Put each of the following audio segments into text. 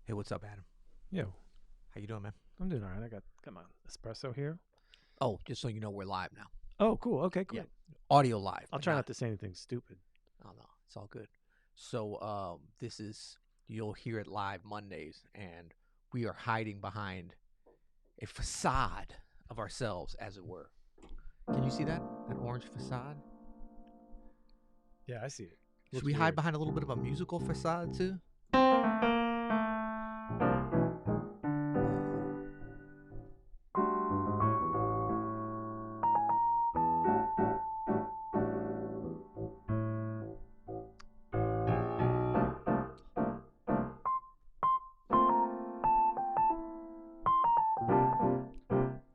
Hey, what's up, Adam? Yo, How you doing, man? I'm doing all right. I got my espresso here. Oh, just so you know, we're live now. Oh, cool. Okay, cool. Yeah. Audio live. I'll but try not to say anything stupid. Oh, no. It's all good. So, this is, you'll hear it live Mondays, and we are hiding behind a facade of ourselves, as it were. Can you see that? That orange facade? Yeah, I see it. Should we hide behind a little bit of a musical facade, too?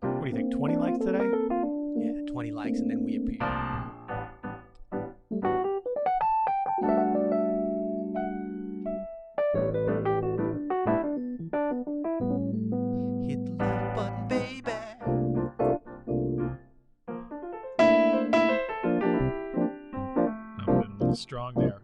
What do you think? 20 likes today? Yeah, 20 likes, and then we appear. Hit the like button, baby. I went a little strong there.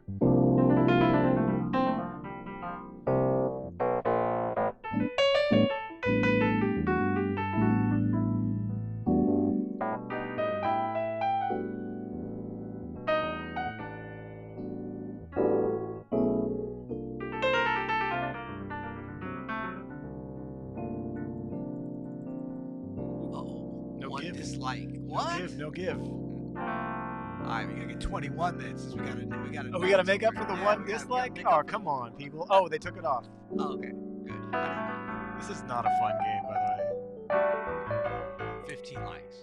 Uh-oh. No One give. dislike. What? No give. All right, we gotta get 21 then, since we gotta. Oh, we got to make up for the one we gotta dislike? make Oh, up for come the- on, people. Oh, they took it off. Oh, okay, good. I This is not a fun game, by the way. didn't know. 15 likes.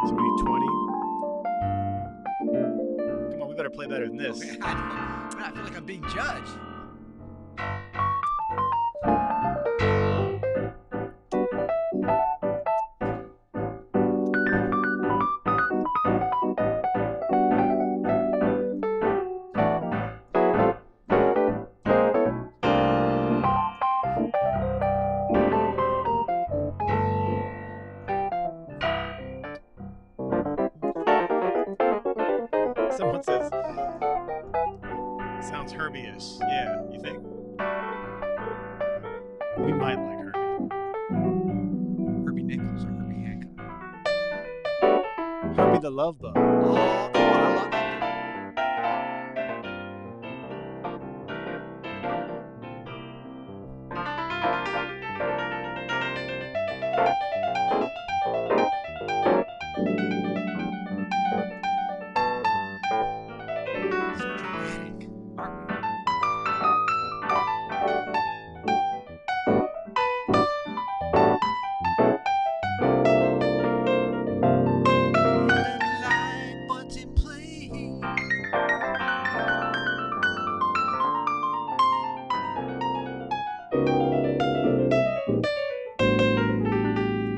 So we need 20. Come on, we better play better than this. Okay, I know. Man, I feel like I'm being judged. Someone says, sounds Herbie-ish. Yeah, you think? We might like Herbie. Herbie Nichols or Herbie Hancock? Herbie the Love Bug. Oh, come on, I love that dude. So dramatic, aren't we? Hit that like button, please.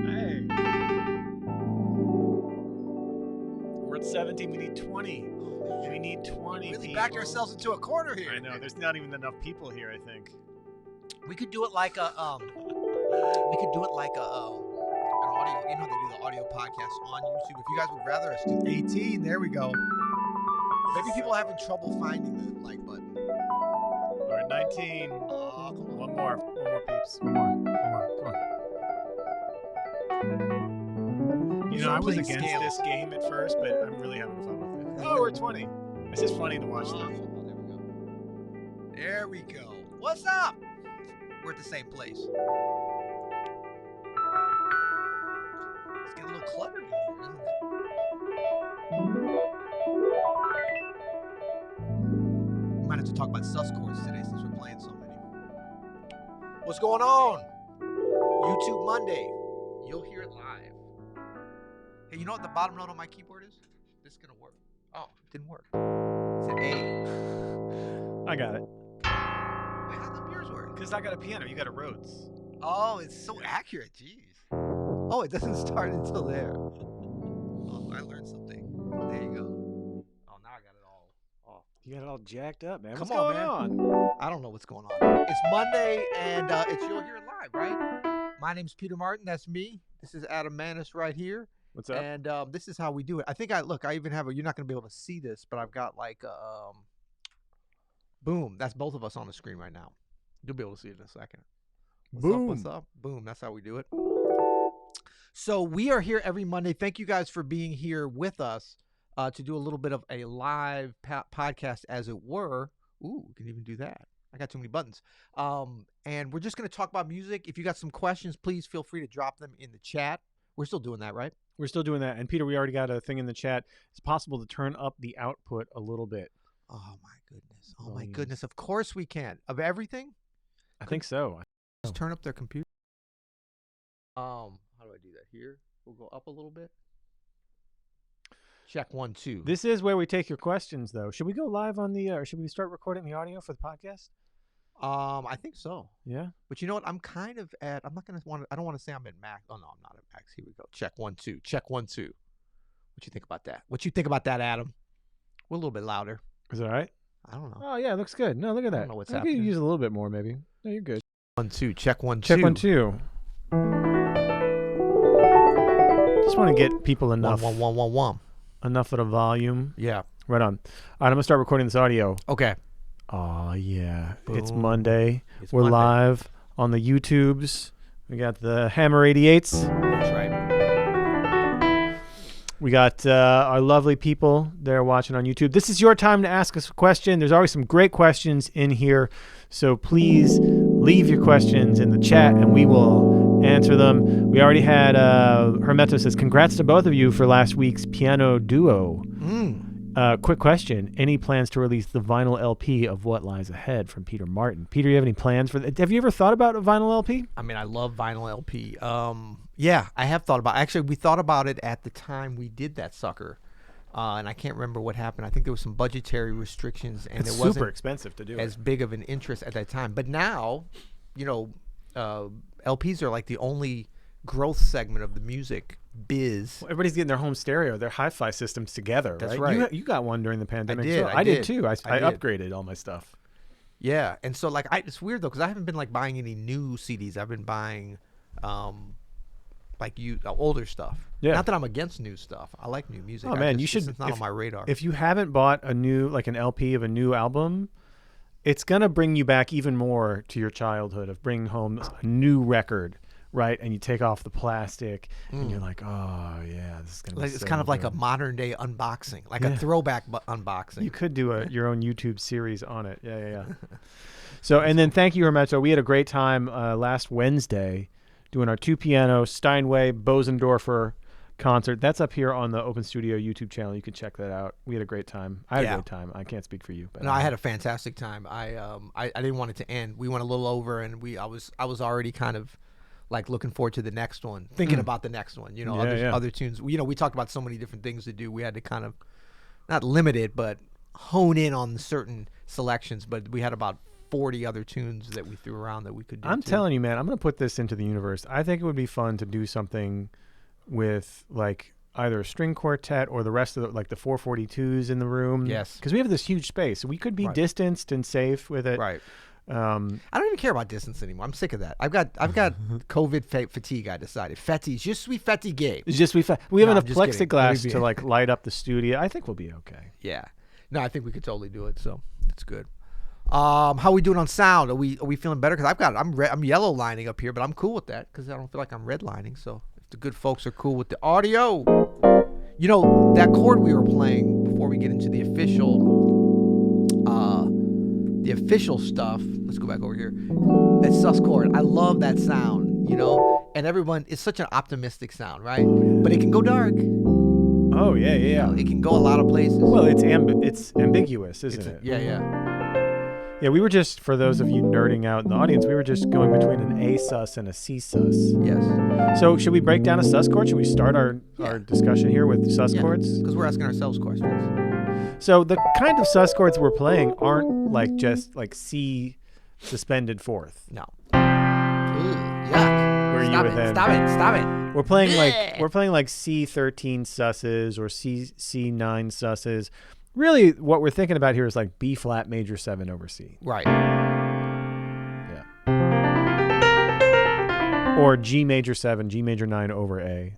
Hey. We're at 17. We need 20. We need 20 We really people. backed ourselves into a corner here. I know. There's not even enough people here, I think. We could do it like a we could do it like a an audio. You know they do the audio podcast on YouTube. If you guys would rather us do 18, there we go. Maybe people are having trouble finding the like button. All right, 19. Come on. One more peeps. One more. Come on. You know, I was Playing against scales. this game at first, but I'm really having fun with it. Oh, we're 20. It's just funny to watch them. There we go. What's up? We're at the same place. It's getting a little cluttered in here, isn't it? We might have to talk about sus chords today since we're playing so many. What's going on? YouTube Monday. You'll hear it live. Hey, you know what the bottom note on my keyboard is? This is gonna work. Oh, it didn't work. It's an A. I got it. Wait, how come yours work? Because I got a piano. You got a Rhodes. Oh, it's so accurate. Jeez. Oh, it doesn't start until there. Oh, I learned something. There you go. Oh, now I got it all off. You got it all jacked up, man. Come What's on, going man. on? I don't know what's going on. It's Monday, and it's You'll Hear It Live, right? My name's Peter Martin. That's me. This is Adam Maness right here. What's up? And this is how we do it. I think I even have a, you're not going to be able to see this, but I've got like a Boom. That's both of us on the screen right now. You'll be able to see it in a second. Boom. What's up? Boom. That's how we do it. So we are here every Monday. Thank you guys for being here with us to do a little bit of a live podcast, as it were. Ooh, we can even do that. I got too many buttons. And we're just going to talk about music. If you got some questions, please feel free to drop them in the chat. We're still doing that, right? We're still doing that. And Peter, we already got a thing in the chat. It's possible to turn up the output a little bit. Oh, my goodness. Oh, my goodness. Of course we can. Of everything? I think so. Just turn up their computer. How do I do that? Here? We'll go up a little bit. Check 1, 2. This is where we take your questions, though. Should we go live on the, or should we start recording the audio for the podcast? I think so. Yeah. But you know what? I'm kind of at, I don't want to say I'm at max. Oh, no, I'm not at max. Here we go. Check 1, 2. Check 1, 2. What you think about that? What you think about that, Adam? We're a little bit louder. Is that all right? I don't know. Oh, yeah, it looks good. No, look at that. I don't know what's I happening. could use a little bit more, maybe. No, you're good. 1, 2. Check 1, 2. Check 1, 2. Just want to get people enough. 1, 1, 1, 1, 1. Enough of the volume. Yeah. Right on. All right, I'm going to start recording this audio. Okay. Oh, yeah. Boom. It's Monday. We're live on the YouTubes. We got the Hammer 88s. That's right. We got our lovely people there watching on YouTube. This is your time to ask us a question. There's always some great questions in here. So please leave your questions in the chat and we will answer them. We already had Hermeto says, congrats to both of you for last week's piano duo. Quick question. Any plans to release the vinyl LP of What Lies Ahead from Peter Martin? Peter, you have any plans for that? Have you ever thought about a vinyl LP? I mean, I love vinyl LP. Yeah, I have thought about it. Actually, we thought about it at the time we did that sucker. And I can't remember what happened. I think there was some budgetary restrictions, and It's it wasn't super expensive to do as big of an interest at that time. But now, you know, LPs are like the only growth segment of the music biz. Well, everybody's getting their home stereo, their hi-fi systems together. That's right. You got one during the pandemic. I did. I did too. I did. upgraded all my stuff. Yeah, and so like it's weird though because I haven't been like buying any new CDs. I've been buying older stuff. Yeah. Not that I'm against new stuff. I like new music. Oh man, you it's should. just not on my radar. If you haven't bought a new, like an LP of a new album, it's gonna bring you back even more to your childhood of bringing home a new record, right? And you take off the plastic, and you're like, oh yeah, this is gonna. Like, be it's so kind of like a good. modern day unboxing, like a throwback unboxing. You could do your own YouTube series on it. Yeah. So, and then thank you, Hermeto. We had a great time last Wednesday doing our 2 piano Steinway Bosendorfer concert. That's up here on the Open Studio YouTube channel. You can check that out. We had a great time. I had a great time. I can't speak for you, but no, I had a fantastic time. I didn't want it to end. We went a little over, and I was already kind of like looking forward to the next one, thinking about the next one. You know, other tunes. You know, we talked about so many different things to do. We had to kind of not limit it, but hone in on certain selections. But we had about 40 other tunes that we threw around that we could do. I'm telling you, man, I'm going to put this into the universe. I think it would be fun to do something with like either a string quartet or the rest of the 442s in the room. Yes. Because we have this huge space. We could be distanced and safe with it. Right. I don't even care about distance anymore. I'm sick of that. I've got COVID fatigue. I decided. Fatigue. Je suis fatigué. We have enough I'm just kidding. plexiglass to like light up the studio. I think we'll be okay. Yeah. No, I think we could totally do it. So it's good. How are we doing on sound? Are we feeling better? Because I'm yellow lining up here, but I'm cool with that because I don't feel like I'm red lining. So if the good folks are cool with the audio, you know that chord we were playing before we get into the official stuff. Let's go back over here. That sus chord. I love that sound. You know, and everyone. It's such an optimistic sound, right? But it can go dark. Oh yeah. You know, it can go a lot of places. Well, it's ambiguous, isn't it? Yeah. Yeah, we were just, for those of you nerding out in the audience, we were just going between an A sus and a C sus. Yes. So should we break down a sus chord? Should we start our discussion here with sus chords? Because we're asking ourselves questions. So the kind of sus chords we're playing aren't like just like C suspended fourth. No. Ooh, yuck. Stop it. We're playing like C13 susses or C9 susses. Really, what we're thinking about here is like B flat major 7 over C. Right. Yeah. Or G major 7, G major 9 over A.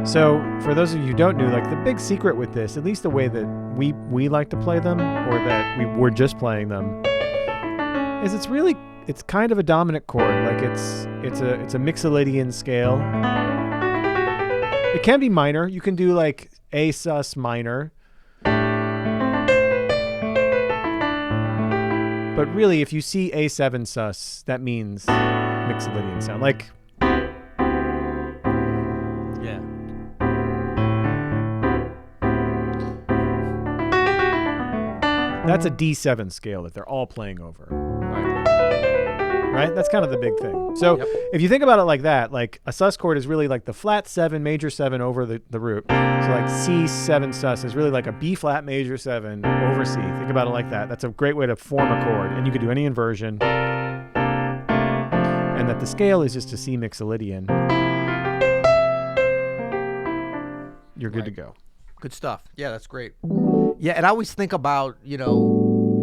So for those of you who don't know, like the big secret with this, at least the way that we like to play them, or that we're just playing them, is it's kind of a dominant chord. Like it's a Mixolydian scale. It can be minor. You can do like A sus minor. But really, if you see A7 sus, that means Mixolydian sound. Like, Yeah. that's a D7 scale that they're all playing over. Right. Right? That's kind of the big thing. So if you think about it like that, like a sus chord is really like the flat 7, major 7 over the root. So like C7 sus is really like a B flat major 7 over C. Think about it like that. That's a great way to form a chord. And you could do any inversion. And that the scale is just a C Mixolydian. You're good to go. Good stuff. Yeah, that's great. Yeah, and I always think about,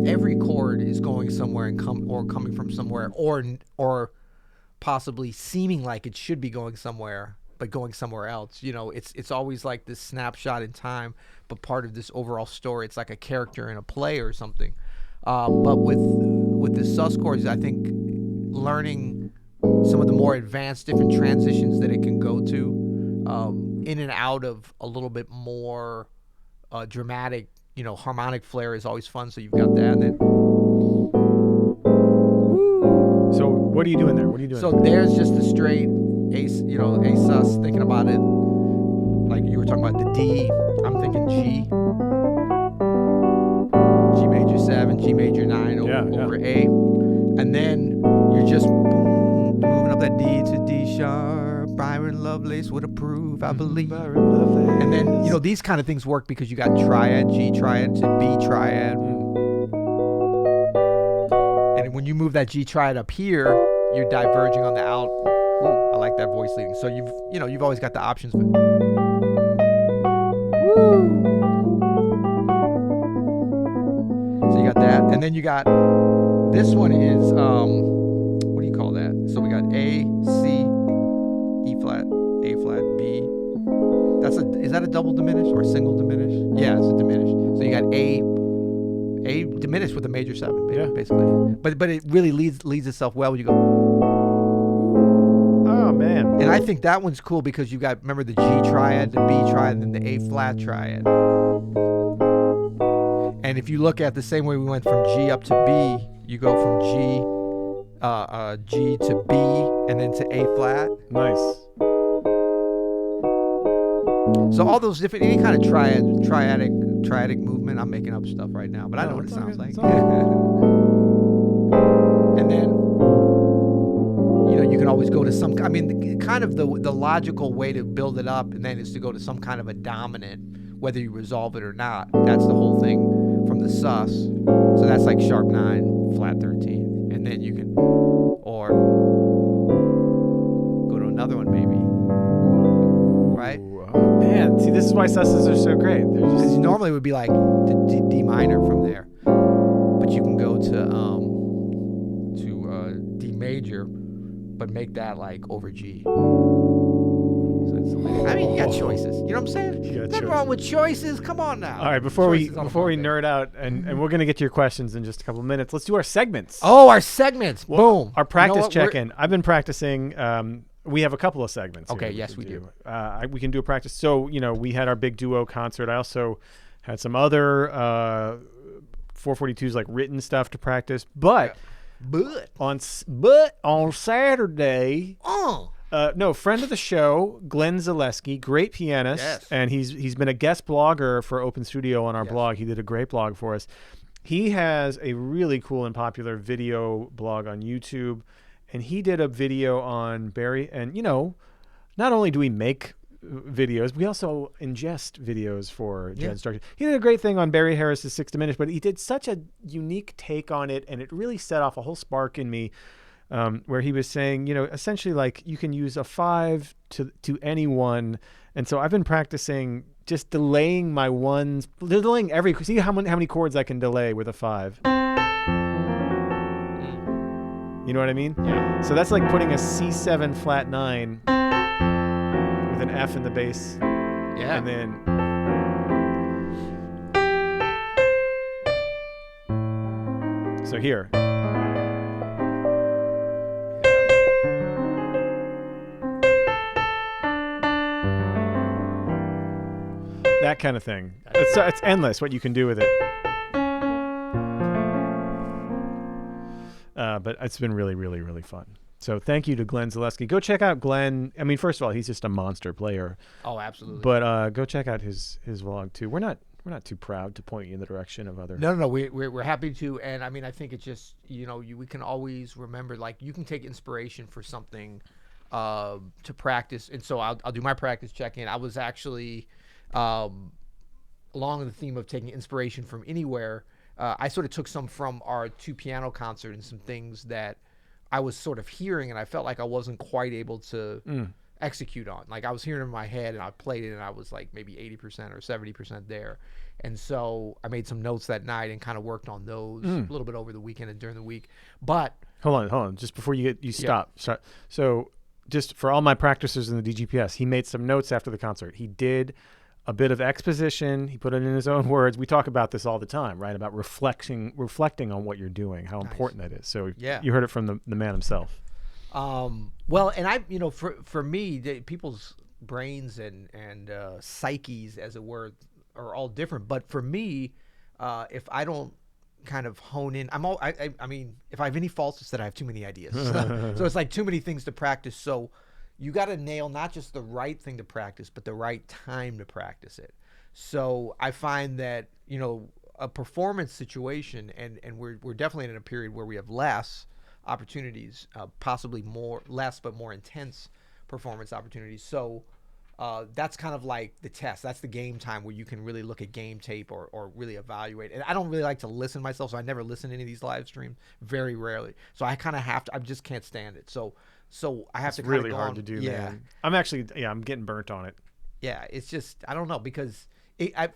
every chord is going somewhere and coming from somewhere, or possibly seeming like it should be going somewhere, but going somewhere else. It's always like this snapshot in time, but part of this overall story. It's like a character in a play or something. But with the sus chords, I think learning some of the more advanced different transitions that it can go to, in and out of a little bit more dramatic, harmonic flair is always fun. So you've got that. And then, so what are you doing there? What are you doing? So there's just the straight A, A sus. Thinking about it, like you were talking about the D. I'm thinking G. G major 7, G major 9 over A, and then you're just moving up that D to D sharp. Byron Lovelace would approve, I believe. And then, these kind of things work because you got triad, G triad to B triad. And when you move that G triad up here, you're diverging on the out. Ooh, I like that voice leading. So you've always got the options. Woo! So you got that. And then you got, this one is, what do you call that? So we got A, C, E flat, A flat, B. Is that a double diminished or a single diminished? Yeah, it's a diminished. So you got A diminished with a major 7, basically. But it really leads itself well when you go. Oh man. And I think that one's cool because you got, remember, the G triad, the B triad, and then the A flat triad. And if you look at the same way we went from G up to B, you go from G to B and then to A flat. Nice. So all those different, any kind of triadic movement. I'm making up stuff right now, but I know what it sounds like. And then, you can always go to some. I mean, kind of the logical way to build it up, and then is to go to some kind of a dominant, whether you resolve it or not. That's the whole thing from the sus. So that's like sharp 9, flat 13, and then you can, or go to another one maybe. Right? Oh, man, see, this is why susses are so great. Because normally it would be like the D minor from there, but you can go to D major, but make that like over G. So it's like, I mean, you got choices. You know what I'm saying? Nothing wrong with choices. Come on now. All right, before we nerd out, and we're gonna get to your questions in just a couple of minutes. Let's do our segments. Oh, our segments. Well, boom. Our practice check-in. I've been practicing. We have a couple of segments. Okay, yes, we do. We can do a practice. So, we had our big duo concert. I also had some other 442s, like written stuff to practice. But on Saturday, friend of the show, Glenn Zaleski, great pianist, and he's been a guest blogger for Open Studio on our blog. He did a great blog for us. He has a really cool and popular video blog on YouTube. And he did a video on Barry, and not only do we make videos, we also ingest videos for jazz instruction. He did a great thing on Barry Harris's 6 Diminished, but he did such a unique take on it, and it really set off a whole spark in me, where he was saying, essentially like you can use a 5 to any one, and so I've been practicing just delaying my ones, delaying see how many chords I can delay with a 5. You know what I mean? Yeah. So that's like putting a C7 flat 9 with an F in the bass Yeah. And then so here. That kind of thing. It's endless what you can do with it. But it's been really, really, really fun. So thank you to Glenn Zaleski. Go check out Glenn. I mean, first of all, he's just a monster player. Oh, absolutely. But go check out his vlog too. We're not too proud to point you in the direction of other. No. We're happy to, and I mean, I think it's just we can always remember, like, you can take inspiration for something to practice. And so I'll do my practice check-in. I was actually along the theme of taking inspiration from anywhere. I sort of took some from our 2 piano concert and some things that I was sort of hearing, and I felt like I wasn't quite able to execute on. Like, I was hearing it in my head, and I played it, and I was like maybe 80% or 70% there. And so I made some notes that night and kind of worked on those a little bit over the weekend and during the week. But hold on, just before you stop. So just for all my practicers in the DGPS, he made some notes after the concert. He did a bit of exposition. He put it in his own words. We talk about this all the time, right? About reflecting on what you're doing, how important that is. So you heard it from the man himself. Well, and I, for me, people's brains and psyches, as it were, are all different. But for me, if I don't kind of hone in, I mean, if I have any faults, it's that I have too many ideas. So it's like too many things to practice. So you got to nail not just the right thing to practice, but the right time to practice it. So I find that, a performance situation, and we're definitely in a period where we have less opportunities, possibly less but more intense performance opportunities. So that's kind of like the test. That's the game time where you can really look at game tape or really evaluate. And I don't really like to listen myself, so I never listen to any of these live streams, very rarely. So I kind of have to. I just can't stand it. So I have to. It's really hard to do, man. I'm getting burnt on it. Yeah, it's just, I don't know, because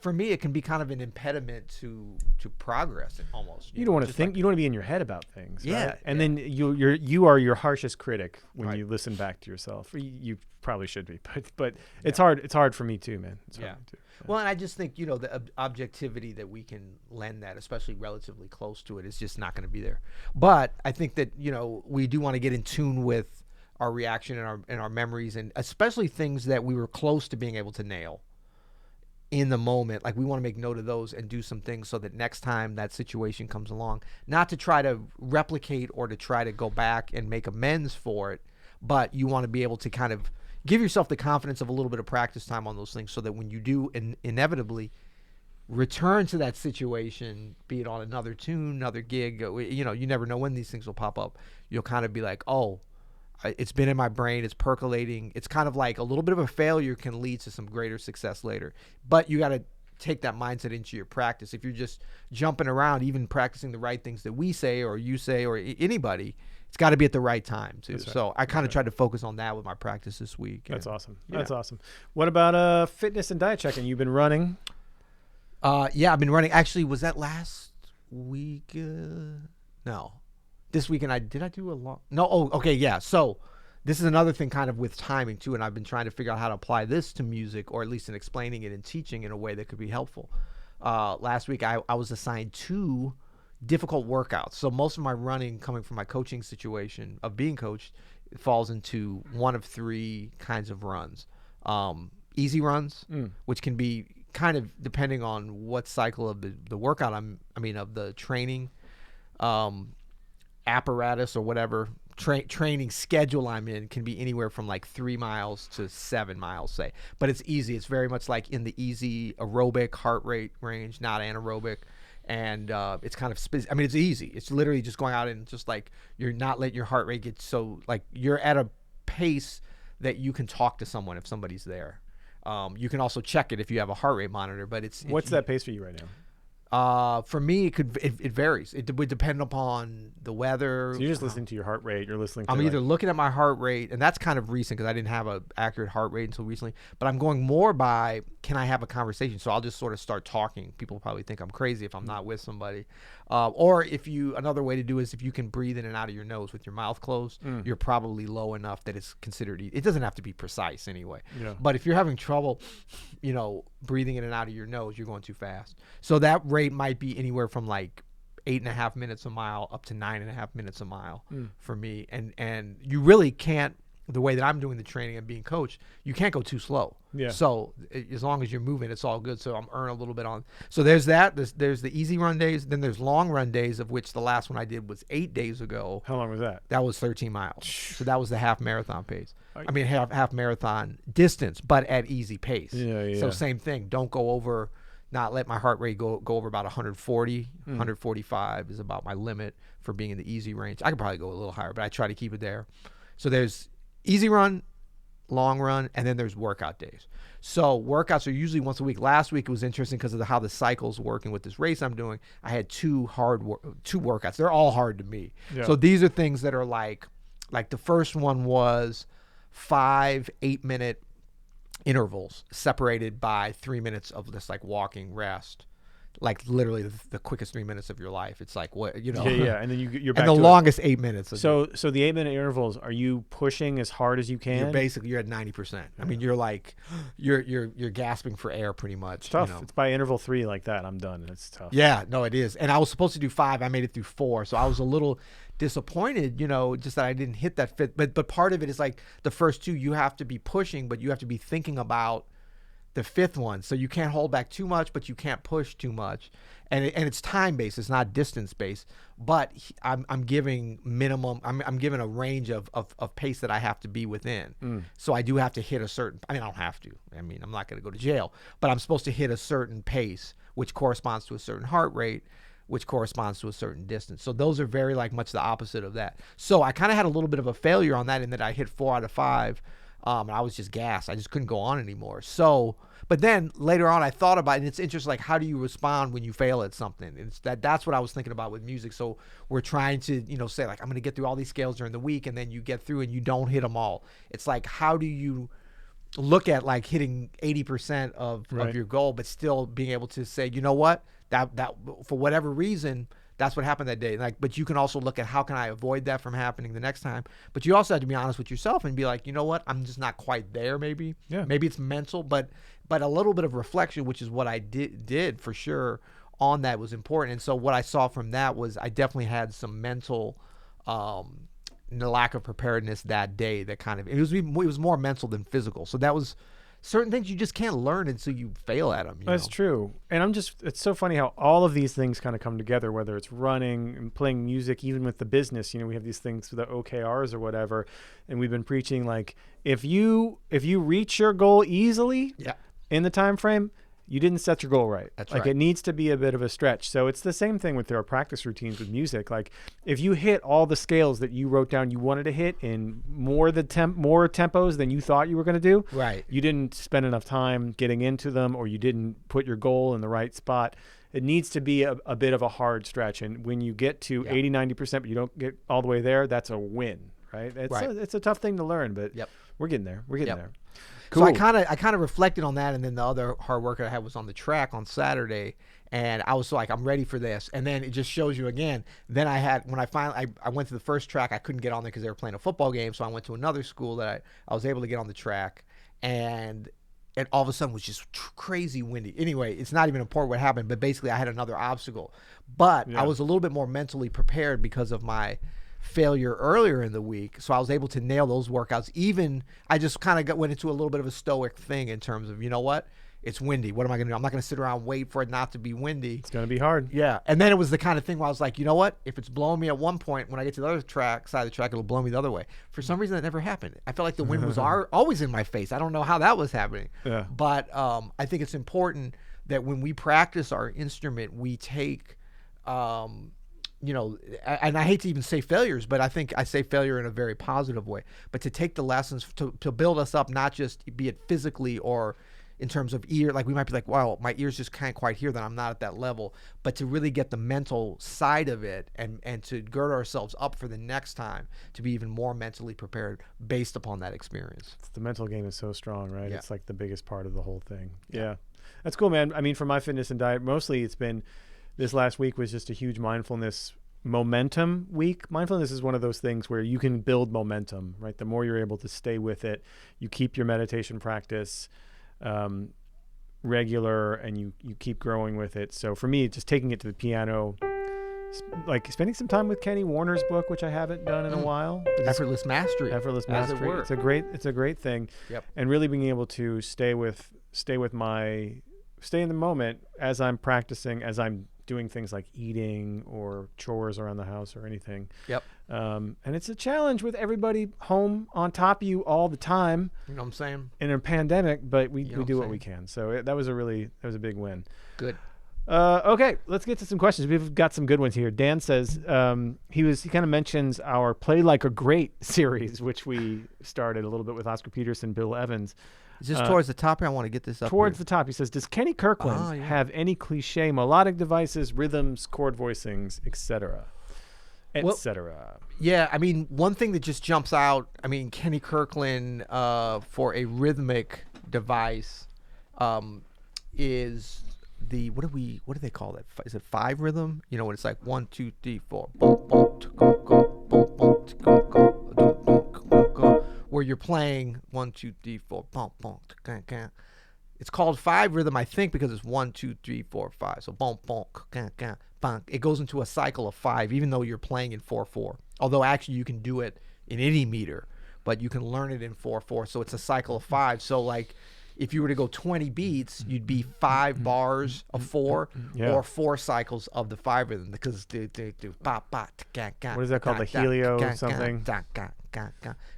for me it can be kind of an impediment to progress almost. You don't want to think. You don't want to be in your head about things. Yeah, right? And then you are your harshest critic when you listen back to yourself. You probably should be, but it's hard. It's hard for me too, man. It's hard too. Well, and I just think the objectivity that we can lend that, especially relatively close to it, is just not going to be there. But I think that we do want to get in tune with our reaction and our memories, and especially things that we were close to being able to nail in the moment. Like, we want to make note of those and do some things so that next time that situation comes along, not to try to replicate or to try to go back and make amends for it, but you want to be able to kind of give yourself the confidence of a little bit of practice time on those things, so that when you do inevitably return to that situation, be it on another tune, another gig, you never know when these things will pop up. You'll kind of be like, oh, it's been in my brain, it's percolating. It's kind of like a little bit of a failure can lead to some greater success later. But you got to take that mindset into your practice. If you're just jumping around, even practicing the right things that we say or you say or anybody, it's got to be at the right time too. Right. So I kind of tried to focus on that with my practice this week. That's awesome. Yeah. That's awesome. What about fitness and diet checking? You've been running? Yeah, I've been running. Actually, was that last week? No. This weekend, did I do a long? No. Oh, okay. Yeah. So this is another thing kind of with timing too. And I've been trying to figure out how to apply this to music, or at least in explaining it and teaching in a way that could be helpful. Last week, I was assigned 2 difficult workouts. So most of my running, coming from my coaching situation of being coached, falls into one of 3 kinds of runs. Easy runs, which can be kind of depending on what cycle of the workout of the training apparatus or whatever training schedule I'm in, can be anywhere from like 3 miles to 7 miles, say. But it's easy. It's very much like in the easy aerobic heart rate range, not anaerobic. And it's kind of it's easy. It's literally just going out and just like, you're not letting your heart rate get so, like, you're at a pace that you can talk to someone if somebody's there. You can also check it if you have a heart rate monitor, but what's that pace for you right now? For me, it varies. It would depend upon the weather. So you're just listening to your heart rate. You're listening to I'm either looking at my heart rate, and that's kind of recent because I didn't have an accurate heart rate until recently, but I'm going more by, can I have a conversation? So I'll just sort of start talking. People probably think I'm crazy if I'm not with somebody. Or another way to do it is if you can breathe in and out of your nose with your mouth closed, you're probably low enough that it's considered, it doesn't have to be precise anyway. Yeah. But if you're having trouble, breathing in and out of your nose, you're going too fast. So that rate might be anywhere from like 8.5 minutes a mile up to 9.5 minutes a mile for me. And you really can't, the way that I'm doing the training and being coached, you can't go too slow. Yeah. So as long as you're moving, it's all good. So I'm earning a little bit on. So there's that. There's the easy run days. Then there's long run days, of which the last one I did was 8 days ago. How long was that? That was 13 miles. So that was the half marathon pace. Half marathon distance, but at easy pace. Yeah. So same thing. Don't go over. Not let my heart rate go over about 140, 145 is about my limit for being in the easy range. I could probably go a little higher, but I try to keep it there. So there's easy run, long run, and then there's workout days. So workouts are usually once a week. Last week it was interesting because of how the cycle's working with this race I'm doing. I had two workouts. They're all hard to me. Yeah. So these are things that are like the first one was 5 8-minute intervals separated by 3 minutes of this like walking rest, like literally the quickest 3 minutes of your life. It's like, what, Yeah. And then you're back and the to longest 8 minutes. So the 8-minute intervals, are you pushing as hard as you can? You're at 90%. I mean, you're like, you're gasping for air pretty much. It's tough. It's by interval 3 like that, I'm done. It's tough. Yeah, no, it is. And I was supposed to do 5. I made it through 4. So I was a little disappointed, just that I didn't hit that fit. But part of it is like the first 2, you have to be pushing, but you have to be thinking about the 5th one. So you can't hold back too much, but you can't push too much. And it's time based. It's not distance based. But I'm giving minimum. I'm giving a range of pace that I have to be within. So I do have to hit a certain. I don't have to. I'm not going to go to jail. But I'm supposed to hit a certain pace, which corresponds to a certain heart rate, which corresponds to a certain distance. So those are very much the opposite of that. So I kind of had a little bit of a failure on that in that I hit 4 out of 5. And I was just gassed. I just couldn't go on anymore. So, but then later on I thought about it, and it's interesting, like, how do you respond when you fail at something? It's that's what I was thinking about with music. So we're trying to, say like, I'm going to get through all these scales during the week, and then you get through and you don't hit them all. It's like, how do you look at like hitting 80% of your goal, but still being able to say, you know what, that for whatever reason, that's what happened that day. But you can also look at how can I avoid that from happening the next time. But you also have to be honest with yourself and be like, you know what, I'm just not quite there. Maybe it's mental, but a little bit of reflection, which is what I did for sure on that, was important. And so what I saw from that was I definitely had some mental lack of preparedness that day. That kind of it was more mental than physical. So that was. Certain things you just can't learn until you fail at them. That's true. And it's so funny how all of these things kind of come together, whether it's running and playing music, even with the business. We have these things, the OKRs or whatever, and we've been preaching like, if you reach your goal easily in the time frame, you didn't set your goal right. That's right. Like it needs to be a bit of a stretch. So it's the same thing with our practice routines with music. Like if you hit all the scales that you wrote down you wanted to hit in more tempos than you thought you were going to do, you didn't spend enough time getting into them, or you didn't put your goal in the right spot. It needs to be a bit of a hard stretch. And when you get to 80, 90%, but you don't get all the way there, that's a win, right? It's a tough thing to learn, but we're getting there. We're getting there. Cool. So I kind of reflected on that, and then the other hard work I had was on the track on Saturday, and I was like, I'm ready for this. And then it just shows you again. Then I went to the first track, I couldn't get on there because they were playing a football game, so I went to another school that I was able to get on the track, and all of a sudden it was just crazy windy. Anyway, it's not even important what happened, but basically I had another obstacle. But I was a little bit more mentally prepared because of my failure earlier in the week, so I was able to nail those workouts. Even I just kind of went into a little bit of a stoic thing in terms of, you know what, it's windy, what am I going to do? I'm not going to sit around and wait for it not to be windy. It's going to be hard. And then it was the kind of thing where I was like, you know what, if it's blowing me at one point, when I get to the other side of the track, it'll blow me the other way. For some reason that never happened. I felt like the wind was always in my face. I don't know how that was happening. But I think it's important that when we practice our instrument, we take and I hate to even say failures, but I think I say failure in a very positive way, but to take the lessons to build us up, not just be it physically or in terms of ear. Like we might be like, wow, my ears just can't quite hear that. I'm not at that level. But to really get the mental side of it and to gird ourselves up for the next time to be even more mentally prepared based upon that experience. The mental game is so strong, right? Yeah. It's like the biggest part of the whole thing. Yeah. That's cool, man. I mean, for my fitness and diet, mostly it's been, this last week was just a huge mindfulness momentum week. Mindfulness is one of those things where you can build momentum, right? The more you're able to stay with it, you keep your meditation practice regular, and you keep growing with it. So for me, just taking it to the piano, like spending some time with Kenny Warner's book, which I haven't done in a while. Effortless Mastery. Effortless As it Mastery. were. It's a great thing. Yep. And really being able to stay in the moment as I'm practicing, as I'm doing things like eating or chores around the house or anything. Yep. And it's a challenge with everybody home on top of you all the time. You know what I'm saying? In a pandemic, but we You know do what what I'm we can. So that was a big win. Good. Okay, let's get to some questions. We've got some good ones here. Dan says he kind of mentions our Play Like a Great series, which we started a little bit with Oscar Peterson, Bill Evans. Is this towards the top here? I want to get this up Towards here. the top, he says, does Kenny Kirkland have any cliche melodic devices, rhythms, chord voicings, etc.? Etc. Yeah, I mean, one thing that just jumps out, I mean, Kenny Kirkland for a rhythmic device is the what do they call that? Is it 5 rhythm? You know, when it's like 1, 2, 3, 4, boom, boom, go, go, boom, boom, go, go, go, go, where you're playing 1, 2, 3, 4, boom, boom, ga. It's called 5 rhythm, I think, because it's 1, 2, 3, 4, 5. So boom, boom, ga, bang. It goes into a cycle of 5, even though you're playing in 4/4. Although actually you can do it in any meter, but you can learn it in 4/4. So it's a cycle of 5. So like, if you were to go 20 beats, you'd be 5 bars of 4 or 4 cycles of the 5 rhythm, because do ba ba ga ga. What is that called? The Helio something?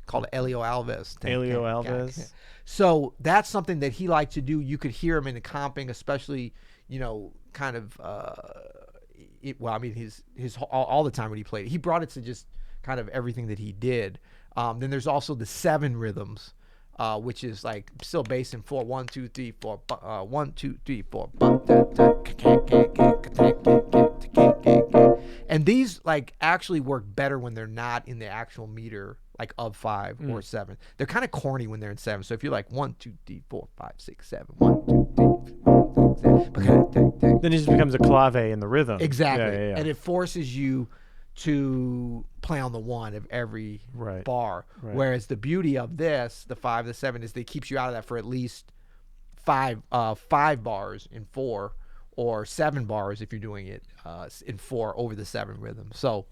Called Elio Alves. Elio Alves. So that's something that he liked to do. You could hear him in the comping, especially, you know, kind of his all the time when he played it. He brought it to just kind of everything that he did. Then there's also the 7 rhythms. Which is like still based in 4, 1, 2, 3, 4, 1, 2, 3, 4. And these like actually work better when they're not in the actual meter, like of 5 or 7. They're kind of corny when they're in 7. So if you're like 1, 2, 3, 4, 5, 6, 7, 1, 2, 3, 4, 5, 6, 7. Then it just becomes a clave in the rhythm. Exactly. Yeah. And it forces you to play on the 1 of every bar. Right. Whereas the beauty of this, the 5, the 7, is that it keeps you out of that for at least 5 bars in 4, or 7 bars if you're doing it in 4 over the 7 rhythm. So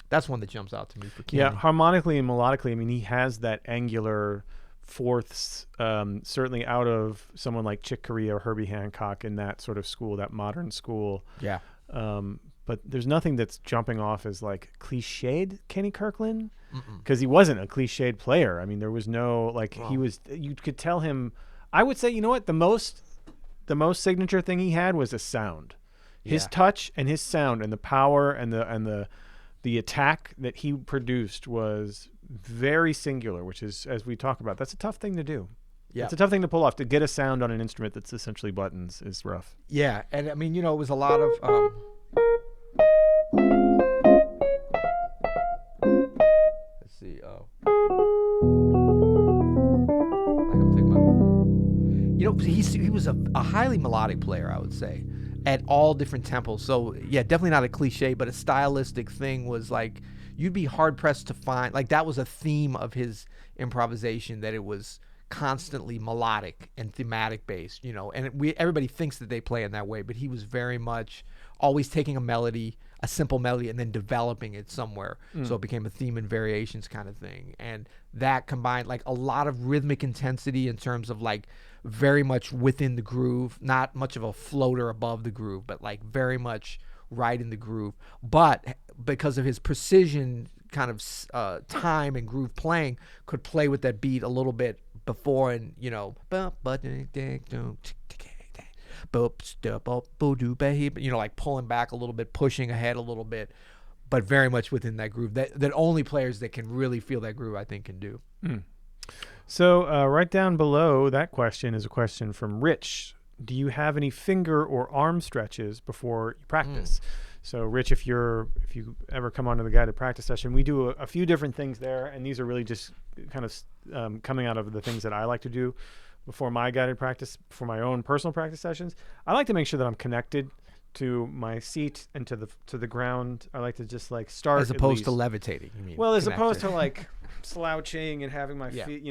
that's one that jumps out to me for Kenny. Yeah, harmonically and melodically, I mean, he has that angular fourths, certainly out of someone like Chick Corea or Herbie Hancock in that sort of school, that modern school. Yeah. But there's nothing that's jumping off as like cliched Kenny Kirkland, because he wasn't a cliched player. I mean, there was no like you could tell him. I would say, you know what, the most signature thing he had was a sound, his touch and his sound and the power and the attack that he produced was very singular, which is, as we talk about, that's a tough thing to do. Yeah, it's a tough thing to pull off. To get a sound on an instrument that's essentially buttons is rough. Yeah, and I mean, you know, it was a lot of. Let's see. Like I'm thinking about. You know, he was a highly melodic player, I would say, at all different tempos. So yeah, definitely not a cliche, but a stylistic thing was like you'd be hard pressed to find. Like that was a theme of his improvisation, that it was constantly melodic and thematic based, you know, and everybody thinks that they play in that way, but he was very much always taking a melody, a simple melody, and then developing it somewhere. So it became a theme and variations kind of thing. And that combined like a lot of rhythmic intensity in terms of like very much within the groove, not much of a floater above the groove, but like very much right in the groove. But because of his precision kind of time and groove playing, could play with that beat a little bit before, and you know, like pulling back a little bit, pushing ahead a little bit, but very much within that groove that only players that can really feel that groove, I think, can do. So right down below that question is a question from Rich. Do you have any finger or arm stretches before you practice? So Rich, if you ever come onto the guided practice session, we do a few different things there, and these are really just kind of coming out of the things that I like to do before my guided practice, for my own personal practice sessions. I like to make sure that I'm connected to my seat and to the ground. I like to just like start, as opposed to levitating, you mean? Well, as opposed to like slouching and having my feet,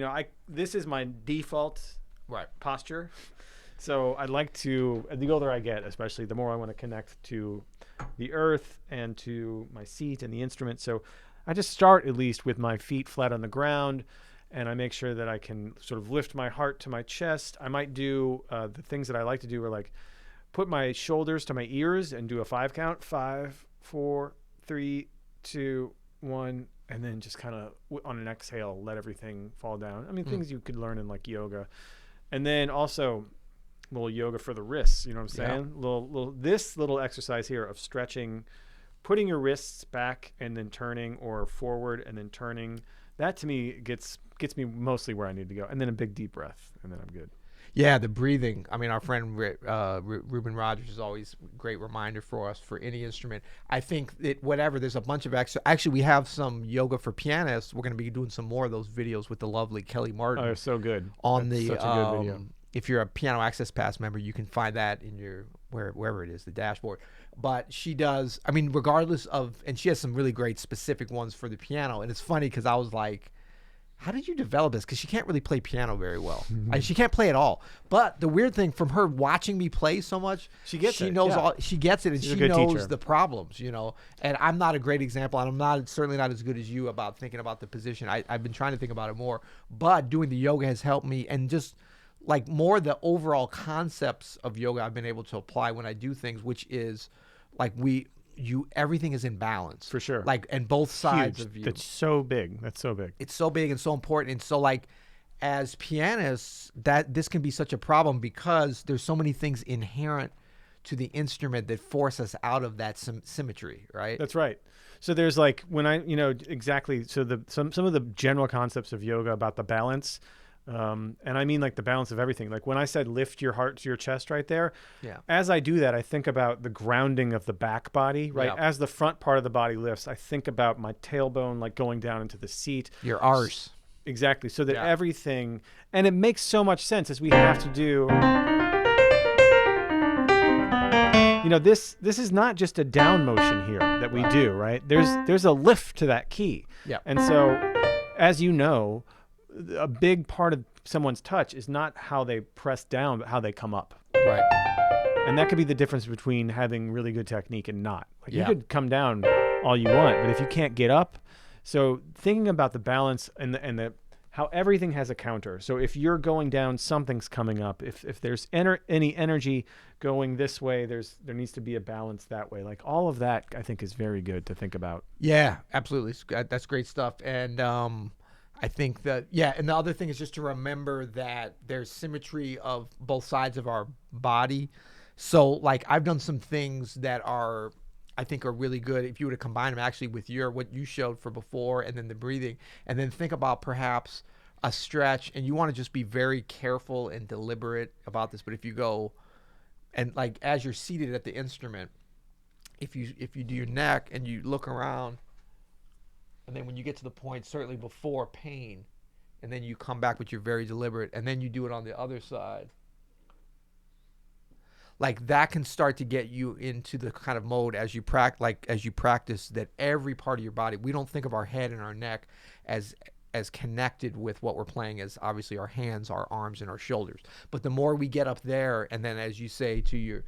this is my default posture. So I'd like to, the older I get, especially, the more I want to connect to the earth and to my seat and the instrument. So I just start at least with my feet flat on the ground, and I make sure that I can sort of lift my heart to my chest. I might do the things that I like to do are like put my shoulders to my ears and do a 5 count. 5, 4, 3, 2, 1, and then just kind of on an exhale, let everything fall down. I mean, things you could learn in like yoga. And then also a little yoga for the wrists, you know what I'm saying? This little exercise here of stretching, putting your wrists back and then turning, or forward and then turning. That to me gets me mostly where I need to go. And then a big deep breath, and then I'm good. Yeah, the breathing. I mean, our friend Ruben Rogers is always a great reminder for us for any instrument. I think that there's a bunch of actually, we have some yoga for pianists. We're going to be doing some more of those videos with the lovely Kelly Martin. Oh, they're so good. On That's such a good video. If you're a Piano Access Pass member, you can find that in your wherever it is, the dashboard. But she does, I mean, regardless of, and she has some really great specific ones for the piano. And it's funny because I was like, how did you develop this? Because she can't really play piano very well. She can't play at all. But the weird thing, from her watching me play so much, she gets it, and she knows the problems, And I'm not a great example, and I'm certainly not as good as you about thinking about the position. I've been trying to think about it more. But doing the yoga has helped me, and just like more the overall concepts of yoga I've been able to apply when I do things, which is like everything is in balance, for sure, like, and both sides Huge. of you. That's so big. It's so big and so important. And so, like, as pianists, that this can be such a problem because there's so many things inherent to the instrument that force us out of that symmetry, right? That's right. So there's like, when exactly. So some of the general concepts of yoga about the balance. And I mean like the balance of everything. Like when I said lift your heart to your chest right there, as I do that, I think about the grounding of the back body, right? As the front part of the body lifts, I think about my tailbone like going down into the seat. Your arse. Exactly. So that everything, and it makes so much sense as we have to do. This is not just a down motion here that we do, right? There's a lift to that key. Yeah. And so, as you know, a big part of someone's touch is not how they press down, but how they come up. Right. And that could be the difference between having really good technique and not. Like you could come down all you want, but if you can't get up. So thinking about the balance and the how everything has a counter. So if you're going down, something's coming up. If there's any energy going this way, there needs to be a balance that way. Like all of that, I think, is very good to think about. Yeah, absolutely. That's great stuff. And I think that, and the other thing is just to remember that there's symmetry of both sides of our body. So, like, I've done some things that I think are really good if you were to combine them actually with what you showed for before, and then the breathing, and then think about perhaps a stretch, and you want to just be very careful and deliberate about this. But if you go and, like, as you're seated at the instrument, if you do your neck and you look around, and then when you get to the point, certainly before pain, and then you come back, but you're very deliberate, and then you do it on the other side. Like that can start to get you into the kind of mode as you practice that every part of your body. We don't think of our head and our neck as connected with what we're playing as obviously our hands, our arms, and our shoulders. But the more we get up there, and then as you say to your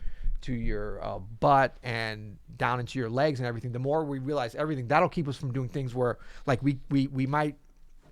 butt and down into your legs and everything, the more we realize everything, that'll keep us from doing things where like we might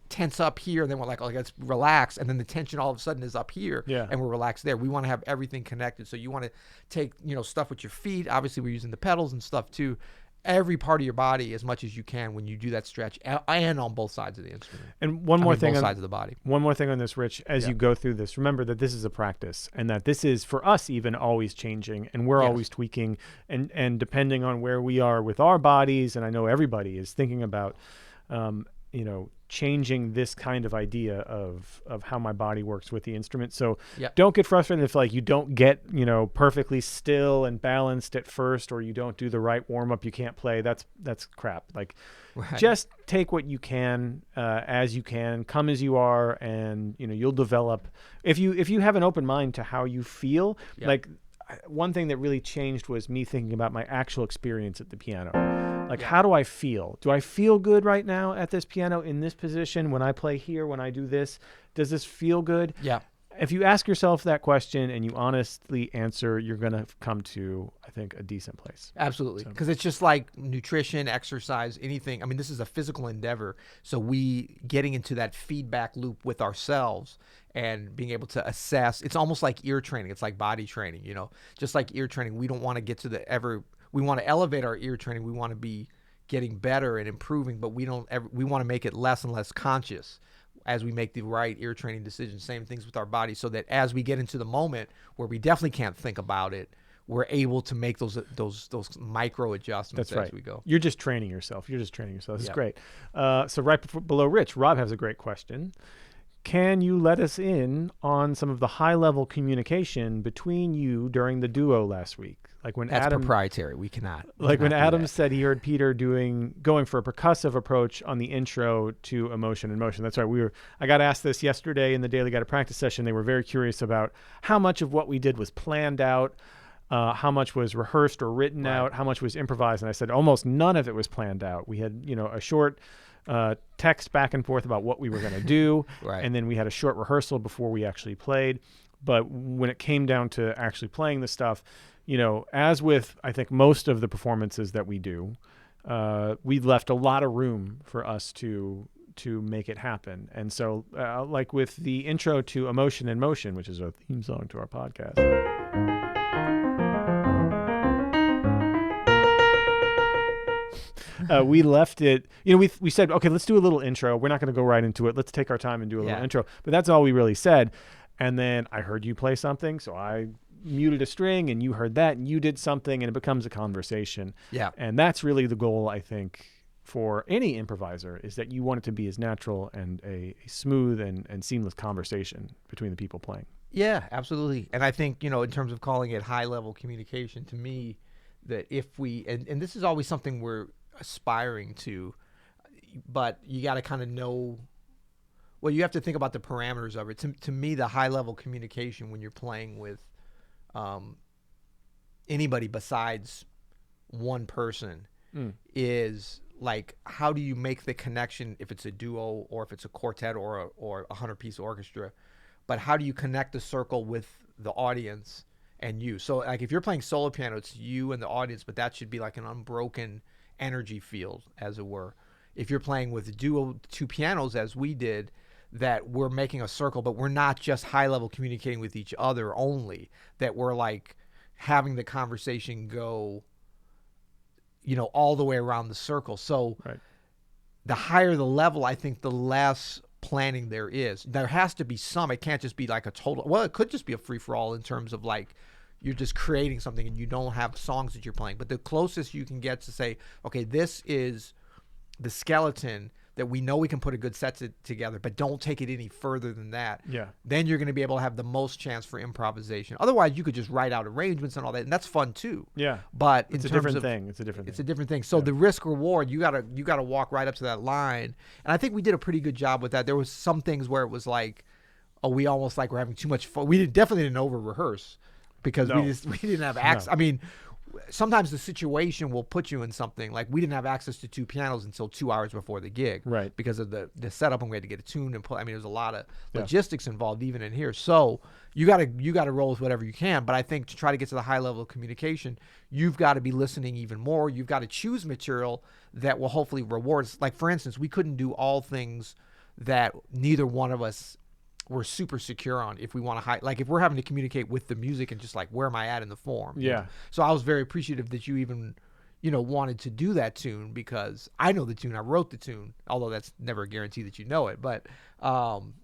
tense up here, and then we're like, oh, let's relax, and then the tension all of a sudden is up here, and we're relaxed there. We want to have everything connected. So you want to take stuff with your feet. Obviously, we're using the pedals and stuff too. Every part of your body as much as you can when you do that stretch, and on both sides of the instrument. And both sides of the body. One more thing on this, Rich, as you go through this, remember that this is a practice, and that this is for us even always changing, and we're always tweaking, and depending on where we are with our bodies. And I know everybody is thinking about, changing this kind of idea of how my body works with the instrument. So Yep. don't get frustrated if like you don't get, perfectly still and balanced at first, or you don't do the right warm up, you can't play. That's crap. Like Right. just take what you can, as you can, come as you are, and you'll develop. If you have an open mind to how you feel, Yep. like one thing that really changed was me thinking about my actual experience at the piano. Like, how do I feel? Do I feel good right now at this piano in this position when I play here, when I do this? Does this feel good? Yeah. If you ask yourself that question and you honestly answer, you're going to come to, I think, a decent place. Absolutely. Because it's just like nutrition, exercise, anything. I mean, this is a physical endeavor. So we getting into that feedback loop with ourselves and being able to assess, it's almost like ear training. It's like body training, just like ear training. We don't want to get to we want to elevate our ear training. We want to be getting better and improving, but we want to make it less and less conscious as we make the right ear training decisions. Same things with our body, so that as we get into the moment where we definitely can't think about it, we're able to make those micro adjustments as we go. You're just training yourself. It's great. So right below Rich, Rob has a great question. Can you let us in on some of the high-level communication between you during the duo last week? Like when That's Adam, proprietary. We cannot. When Adam said he heard Peter going for a percussive approach on the intro to Emotion and Motion. That's right. I got asked this yesterday in the Daily Guided Practice session. They were very curious about how much of what we did was planned out, how much was rehearsed or written out, how much was improvised. And I said almost none of it was planned out. We had, a short text back and forth about what we were going to do. Right. And then we had a short rehearsal before we actually played. But when it came down to actually playing the stuff, as with, I think, most of the performances that we do, we left a lot of room for us to make it happen. And so, like with the intro to Emotion and Motion, which is a theme song to our podcast. We left it, we said, okay, let's do a little intro. We're not going to go right into it. Let's take our time and do a little intro. But that's all we really said. And then I heard you play something, so I muted a string and you heard that and you did something, and it becomes a conversation. Yeah. And that's really the goal, I think, for any improviser, is that you want it to be as natural and a smooth and seamless conversation between the people playing. Yeah, absolutely. And I think, in terms of calling it high-level communication, to me, that if we, and this is always something we're aspiring to, but you got to kind of know, well, you have to think about the parameters of it. To me, the high-level communication when you're playing with anybody besides one person is like, how do you make the connection if it's a duo or if it's a quartet or a 100-piece orchestra? But how do you connect the circle with the audience and you? So like if you're playing solo piano, it's you and the audience, but that should be like an unbroken energy field, as it were. If you're playing with duo, two pianos, as we did, that we're making a circle, but we're not just high level communicating with each other only, that we're like having the conversation go, all the way around the circle. So the higher the level, I think the less planning there is. There has to be some. It can't just be like a total, well, it could just be a free for all in terms of like you're just creating something and you don't have songs that you're playing. But the closest you can get to say, okay, this is the skeleton that we know we can put a good set together, but don't take it any further than that. Yeah. Then you're going to be able to have the most chance for improvisation. Otherwise, you could just write out arrangements and all that, and that's fun too. Yeah. But it's a different thing. It's a different thing. So the risk reward, you gotta walk right up to that line, and I think we did a pretty good job with that. There was some things where it was like, oh, we almost like we're having too much fun. We definitely didn't over rehearse because we didn't have access. No. I mean, sometimes the situation will put you in something like we didn't have access to two pianos until 2 hours before the gig, right? Because of the setup, and we had to get it tuned and play. I mean, there's a lot of logistics involved even in here. So you gotta roll with whatever you can. But I think to try to get to the high level of communication, you've got to be listening even more. You've got to choose material that will hopefully reward us. Like for instance, we couldn't do all things that neither one of us were super secure on. If we want to like if we're having to communicate with the music and just like where am I at in the form? Yeah. So I was very appreciative that you even wanted to do that tune, because I know the tune. I wrote the tune, although that's never a guarantee that you know it. But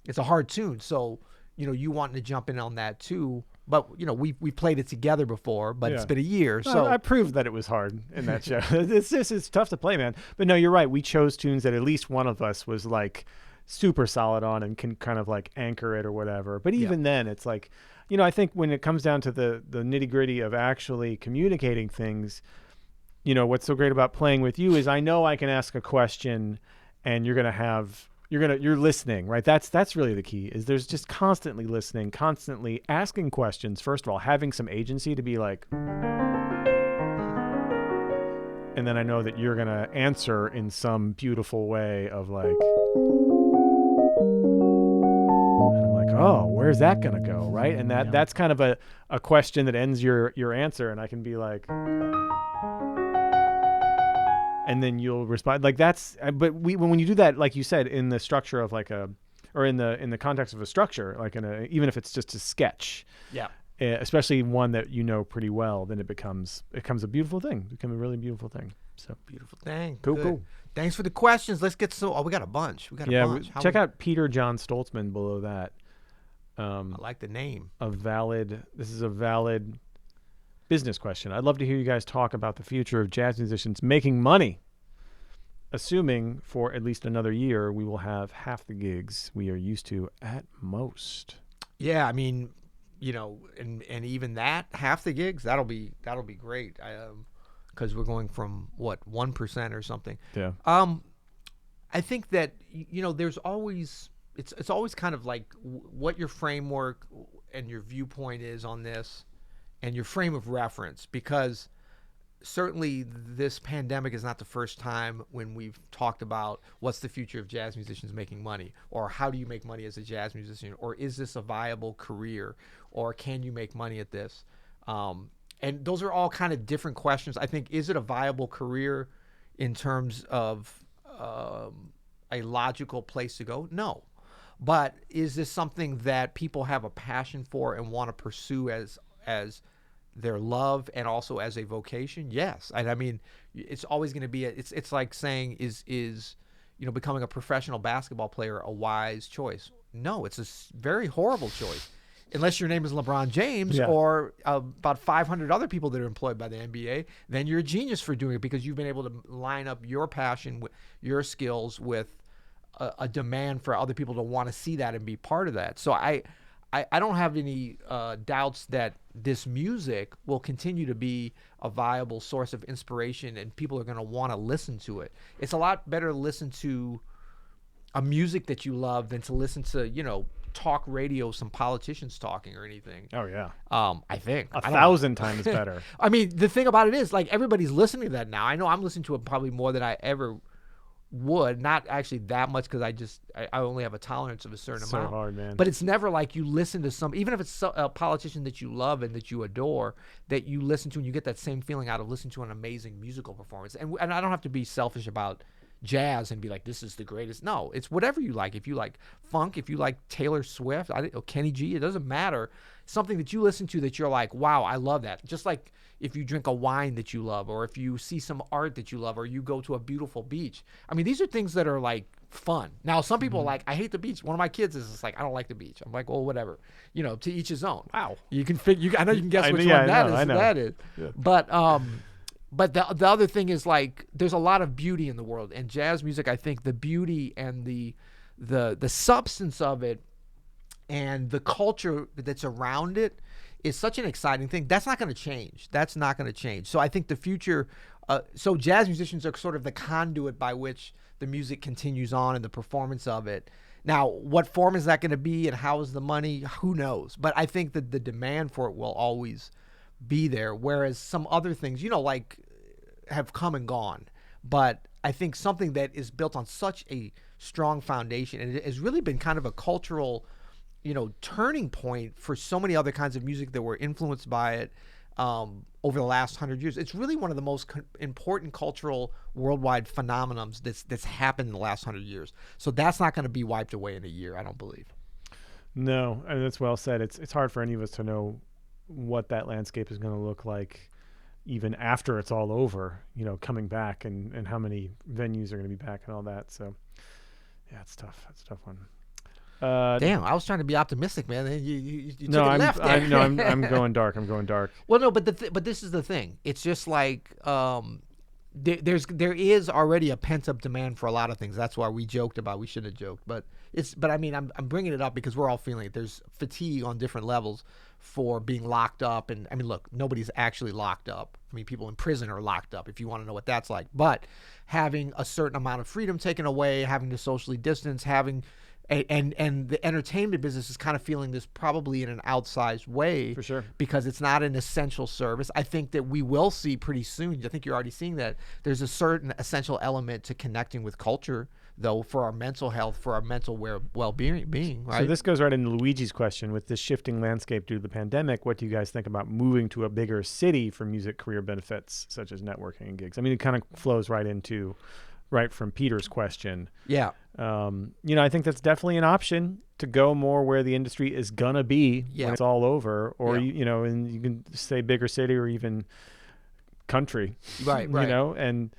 it's a hard tune, so you wanting to jump in on that too but we played it together before, but it's been a year. So I proved that it was hard in that show. It's tough to play, man. But no, you're right. We chose tunes that at least one of us was like super solid on and can kind of like anchor it or whatever. But even then, it's like, I think when it comes down to the nitty gritty of actually communicating things, what's so great about playing with you is I know I can ask a question and you're listening, right? That's really the key, is there's just constantly listening, constantly asking questions. First of all, having some agency to be like, and then I know that you're going to answer in some beautiful way of like, and I'm like, oh, where's that going to go? Right. And that's kind of a question that ends your answer. And I can be like, and then you'll respond like that's, but when you do that, like you said, in the structure of like or in the context of a structure, like even if it's just a sketch, especially one that pretty well, then it becomes a beautiful thing, a really beautiful thing. So beautiful thing. Cool. Thanks for the questions. Let's get we got a bunch. Check out Peter John Stoltzman below that. I like the name. This is a valid business question. I'd love to hear you guys talk about the future of jazz musicians making money, assuming for at least another year we will have half the gigs we are used to at most. Yeah, I mean, and even that, half the gigs, that'll be great. Because we're going from 1% or something. Yeah. I think that there's always it's always kind of like what your framework and your viewpoint is on this, and your frame of reference, because certainly this pandemic is not the first time when we've talked about what's the future of jazz musicians making money, or how do you make money as a jazz musician, or is this a viable career, or can you make money at this? And those are all kind of different questions. I think, is it a viable career in terms of a logical place to go? No. But is this something that people have a passion for and want to pursue as their love and also as a vocation? Yes. And I mean, it's always going to be it's like saying, is becoming a professional basketball player a wise choice? No, it's a very horrible choice. Unless your name is LeBron James or about 500 other people that are employed by the NBA, then you're a genius for doing it, because you've been able to line up your passion, with your skills, with a demand for other people to want to see that and be part of that. So I don't have any doubts that this music will continue to be a viable source of inspiration, and people are going to want to listen to it. It's a lot better to listen to a music that you love than to listen to, talk radio, some politicians talking or anything. Oh yeah. I think 1,000 times better. I mean, the thing about it is, like, everybody's listening to that now. I know I'm listening to it probably more than I ever would. Not actually that much, because I only have a tolerance of a certain amount. So hard, man. But it's never like you listen to even if it's a politician that you love and that you adore, that you listen to and you get that same feeling out of listening to an amazing musical performance. And I don't have to be selfish about jazz and be like, this is the greatest. No, it's whatever you like. If you like funk, if you like Taylor Swift, Kenny G, it doesn't matter. Something that you listen to that you're like, wow, I love that. Just like if you drink a wine that you love, or if you see some art that you love, or you go to a beautiful beach. I mean, these are things that are like fun. Now, some people are like, I hate the beach. One of my kids is just like, I don't like the beach. I'm like, well, whatever. To each his own. Wow. You can I know you can guess which one that is. Yeah. But the other thing is, like, there's a lot of beauty in the world, and jazz music, I think the beauty and the substance of it and the culture that's around it is such an exciting thing. That's not going to change. So I think the future, so jazz musicians are sort of the conduit by which the music continues on and the performance of it. Now, what form is that going to be, and how is the money? Who knows? But I think that the demand for it will always be there, whereas some other things, like, have come and gone. But I think something that is built on such a strong foundation, and it has really been kind of a cultural, turning point for so many other kinds of music that were influenced by it over the last 100 years. It's really one of the most important cultural worldwide phenomenons that's happened in the last 100 years. So that's not going to be wiped away in a year, I don't believe. No, and that's well said. It's hard for any of us to know what that landscape is going to look like even after it's all over, coming back, and how many venues are going to be back and all that. So yeah, it's tough. It's a tough one. Damn, I was trying to be optimistic, man. You took No, it left there. I'm going dark. I'm going dark. Well, no, but but this is the thing. It's just like there is already a pent up demand for a lot of things. That's why we joked about. We shouldn't have joked, but I mean, I'm bringing it up because we're all feeling it. There's fatigue on different levels for being locked up, and I mean, look, nobody's actually locked up. I mean, people in prison are locked up. If you want to know what that's like, but having a certain amount of freedom taken away, having to socially distance, having and the entertainment business is kind of feeling this probably in an outsized way. For sure. Because it's not an essential service. I think that we will see pretty soon, I think you're already seeing that, there's a certain essential element to connecting with culture, though, for our mental health, for our mental well-being, right? So this goes right into Luigi's question. With this shifting landscape due to the pandemic, what do you guys think about moving to a bigger city for music career benefits, such as networking and gigs? I mean, it kind of flows right from Peter's question. Yeah. I think that's definitely an option to go more where the industry is gonna be when it's all over, or and you can say bigger city or even country, right? And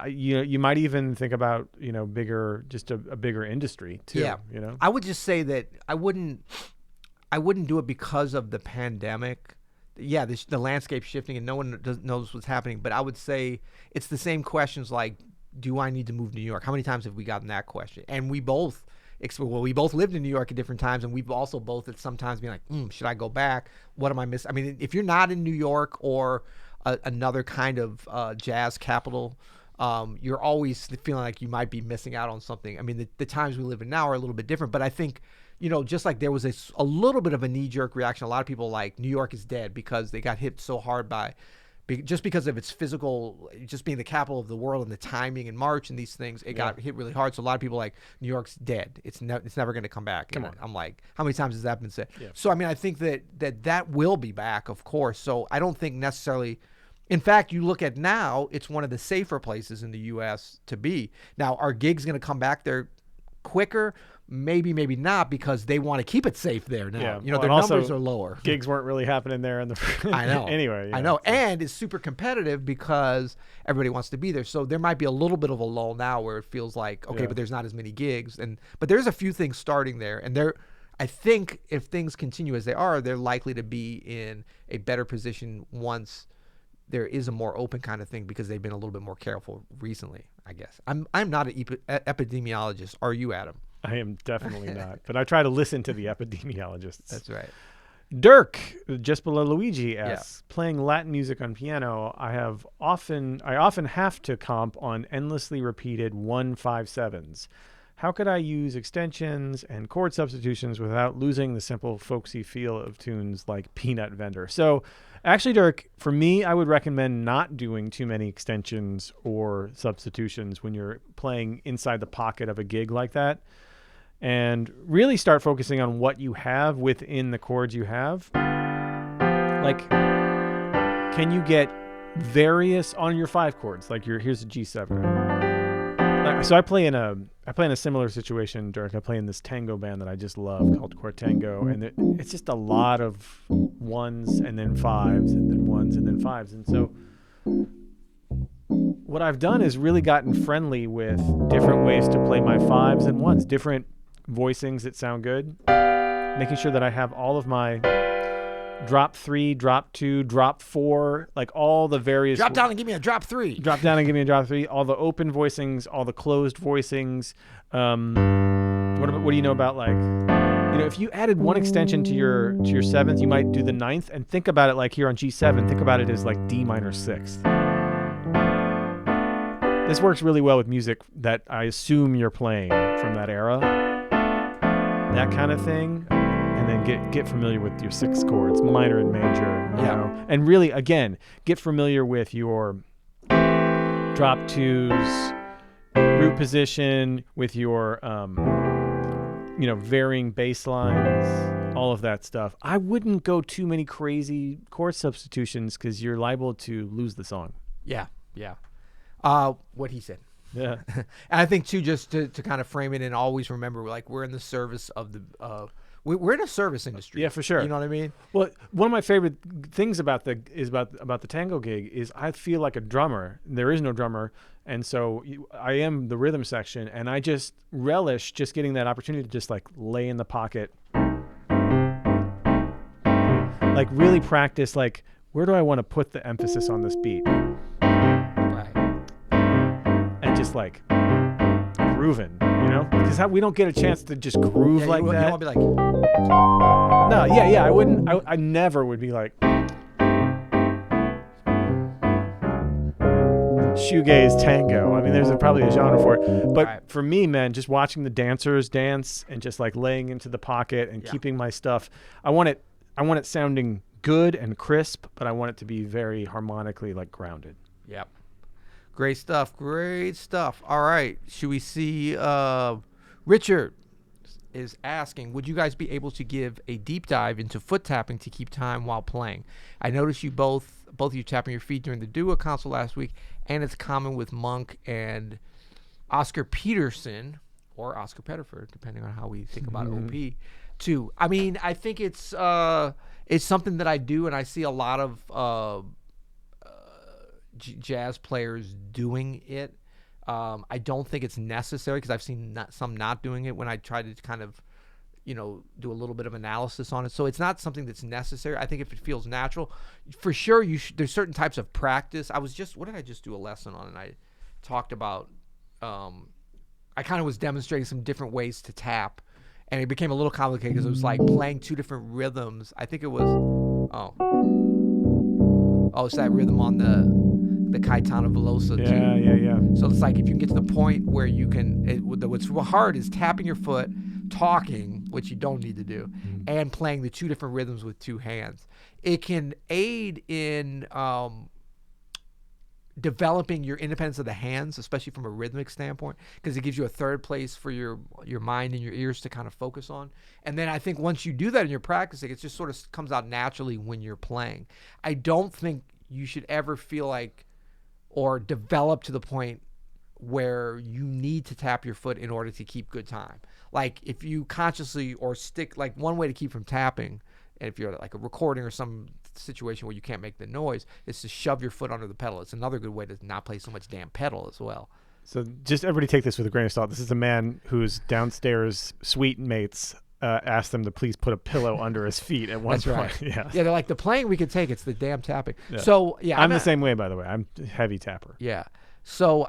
you might even think about bigger, just a bigger industry too. Yeah. I would just say that I wouldn't do it because of the pandemic. Yeah, the landscape shifting and no one knows what's happening. But I would say it's the same questions like, do I need to move to New York? How many times have we gotten that question? And we both lived in New York at different times, and we've also both at some times been like, should I go back? What am I missing? I mean, if you're not in New York or another kind of jazz capital, you're always feeling like you might be missing out on something. I mean, the times we live in now are a little bit different, but I think, just like there was a little bit of a knee-jerk reaction. A lot of people like New York is dead because they got hit so hard just because of its physical, just being the capital of the world and the timing in March and these things, it got hit really hard. So a lot of people like New York's dead. It's never going to come back. Come on. I'm like, how many times has that been said? Yeah. So I mean, I think that will be back, of course. So I don't think necessarily. In fact, you look at now, it's one of the safer places in the U.S. to be. Now, are gigs going to come back there quicker? Maybe, maybe not, because they want to keep it safe there now. Yeah. Their numbers are lower. Gigs weren't really happening there in the. I know. Anyway. I know, and it's super competitive because everybody wants to be there. So there might be a little bit of a lull now where it feels like but there's not as many gigs, but there's a few things starting there, and I think if things continue as they are, they're likely to be in a better position once there is a more open kind of thing, because they've been a little bit more careful recently, I guess. I'm not an epidemiologist. Are you, Adam? I am definitely not, but I try to listen to the epidemiologists. That's right. Dirk, just below Luigi, asks, playing Latin music on piano, I often have to comp on endlessly repeated 1-5-7s. How could I use extensions and chord substitutions without losing the simple folksy feel of tunes like Peanut Vendor? So actually, Dirk, for me, I would recommend not doing too many extensions or substitutions when you're playing inside the pocket of a gig like that, and really start focusing on what you have within the chords you have. Like, can you get various on your 5 chords? Like here's a G7. Right? So I play in a similar situation, Dirk. I play in this tango band that I just love called Chord Tango, and it's just a lot of 1s and then 5s and then 1s and then 5s. And so what I've done is really gotten friendly with different ways to play my 5s and 1s, different voicings that sound good, making sure that I have all of my drop 3, drop 2, drop 4, like all the various. Drop down and give me a drop 3. Drop down and give me a drop 3. All the open voicings, all the closed voicings. What do you know about, like, if you added one extension to your 7th, you might do the 9th, and think about it like here on G7. Think about it as like D minor 6th. This works really well with music that I assume you're playing from that era. That kind of thing. And then get familiar with your 6 chords, minor and major. You know? And really, again, get familiar with your drop 2s, root position, with your varying bass lines, all of that stuff. I wouldn't go too many crazy chord substitutions because you're liable to lose the song. Yeah. What he said. Yeah. And I think too, just to kind of frame it and always remember, like, we're in the service of we're in a service industry. Yeah, for sure. You know what I mean? Well, one of my favorite things about the tango gig is I feel like a drummer. There is no drummer, and so I am the rhythm section, and I just relish just getting that opportunity to just like lay in the pocket, like really practice. Like, where do I want to put the emphasis on this beat? Right. And just like grooving, you know, because we don't get a chance to just groove like that. You don't be like, no, yeah, I wouldn't. I never would be like shoegaze tango. I mean, there's probably a genre for it, but for me, man, just watching the dancers dance and just like laying into the pocket and keeping my stuff. I want it sounding good and crisp, but I want it to be very harmonically like grounded. Yep. Great stuff. All right. Should we see Richard is asking, would you guys be able to give a deep dive into foot tapping to keep time while playing? I noticed you both of you tapping your feet during the duo concert last week, and it's common with Monk and Oscar Peterson, or Oscar Pettiford, depending on how we think about OP, too. I mean, I think it's something that I do, and I see a lot of jazz players doing it. I don't think it's necessary because I've seen some not doing it when I try to kind of, do a little bit of analysis on it. So it's not something that's necessary. I think if it feels natural, for sure, there's certain types of practice. What did I just do a lesson on? And I talked about, I kind of was demonstrating some different ways to tap, and it became a little complicated because it was like playing two different rhythms. I think it was, it's that rhythm on the Caetano Veloso too. Yeah. So it's like if you can get to the point where you can, what's hard is tapping your foot, talking, which you don't need to do, and playing the two different rhythms with two hands. It can aid in developing your independence of the hands, especially from a rhythmic standpoint, because it gives you a third place for your mind and your ears to kind of focus on. And then I think once you do that and you're practicing, it just sort of comes out naturally when you're playing. I don't think you should ever feel like or develop to the point where you need to tap your foot in order to keep good time. Like if you consciously or stick, like one way to keep from tapping, and if you're like a recording or some situation where you can't make the noise, is to shove your foot under the pedal. It's another good way to not play so much damn pedal as well. So just everybody take this with a grain of salt. This is a man whose downstairs suite mates asked them to please put a pillow under his feet at one point. Right. Yeah, they're like, the playing we can take, it's the damn tapping. Yeah. So yeah, I'm the same way, by the way. I'm a heavy tapper. Yeah. So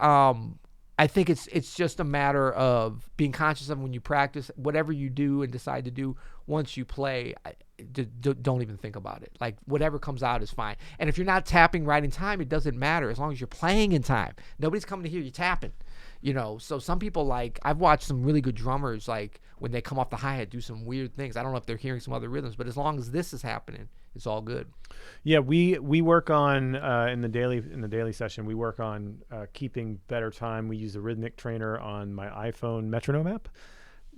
I think it's just a matter of being conscious of when you practice, whatever you do and decide to do once you play, don't even think about it. Like whatever comes out is fine. And if you're not tapping right in time, it doesn't matter as long as you're playing in time. Nobody's coming to hear you tapping. So some people, like, I've watched some really good drummers, like when they come off the hi-hat, do some weird things. I don't know if they're hearing some other rhythms, but as long as this is happening, it's all good. Yeah, we work on in the daily session. We work on keeping better time. We use a rhythmic trainer on my iPhone metronome app,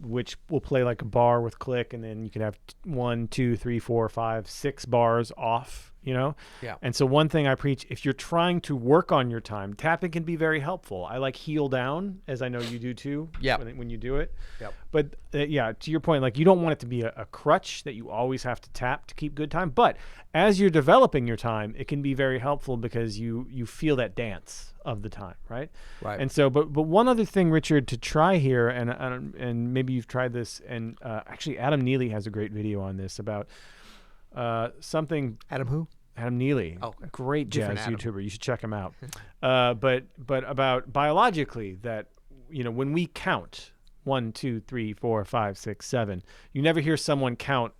which will play like a bar with click, and then you can have 1, 2, 3, 4, 5, 6 bars off. Yeah. And so one thing I preach, if you're trying to work on your time, tapping can be very helpful. I like heel down, as I know you do too. Yeah. When you do it. Yep. But to your point, like you don't want it to be a crutch that you always have to tap to keep good time. But as you're developing your time, it can be very helpful because you feel that dance of the time, right? Right. And so, but one other thing, Richard, to try here, and maybe you've tried this, and actually Adam Neely has a great video on this about something. Adam who? Adam Neely, great jazz YouTuber. You should check him out. But about biologically that, when we count 1, 2, 3, 4, 5, 6, 7, you never hear someone count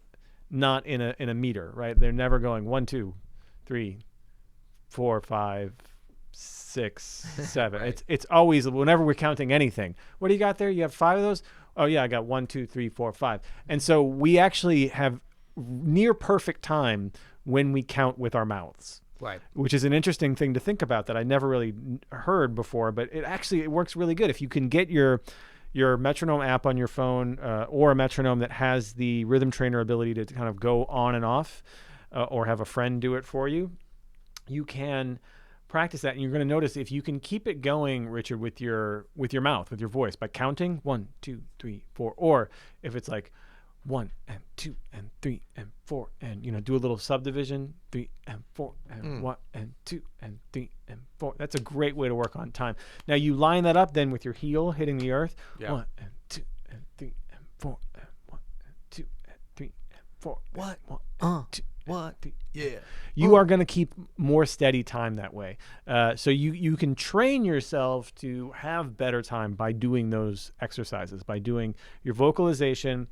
not in a meter, right? They're never going 1, 2, 3, 4, 5, 6, 7. Right. It's always whenever we're counting anything. What do you got there? You have 5 of those? Oh yeah, I got 1, 2, 3, 4, 5. And so we actually have near perfect time when we count with our mouths, right? Which is an interesting thing to think about that I never really heard before, but it works really good. If you can get your metronome app on your phone or a metronome that has the rhythm trainer ability to kind of go on and off or have a friend do it for you, you can practice that. And you're going to notice if you can keep it going, Richard, with your mouth, with your voice by counting 1, 2, 3, 4, or if it's like 1 and 2 and 3 and 4, and do a little subdivision, 3 and 4 and 1 and 2 and 3 and 4. That's a great way to work on time. Now you line that up then with your heel hitting the earth. 1 and 2 and 3 and 4 and 1 and 2 and 3 and 4. What? 1 and 2 What? and 3. Yeah. You are going to keep more steady time that way. So you can train yourself to have better time by doing those exercises, by doing your vocalization,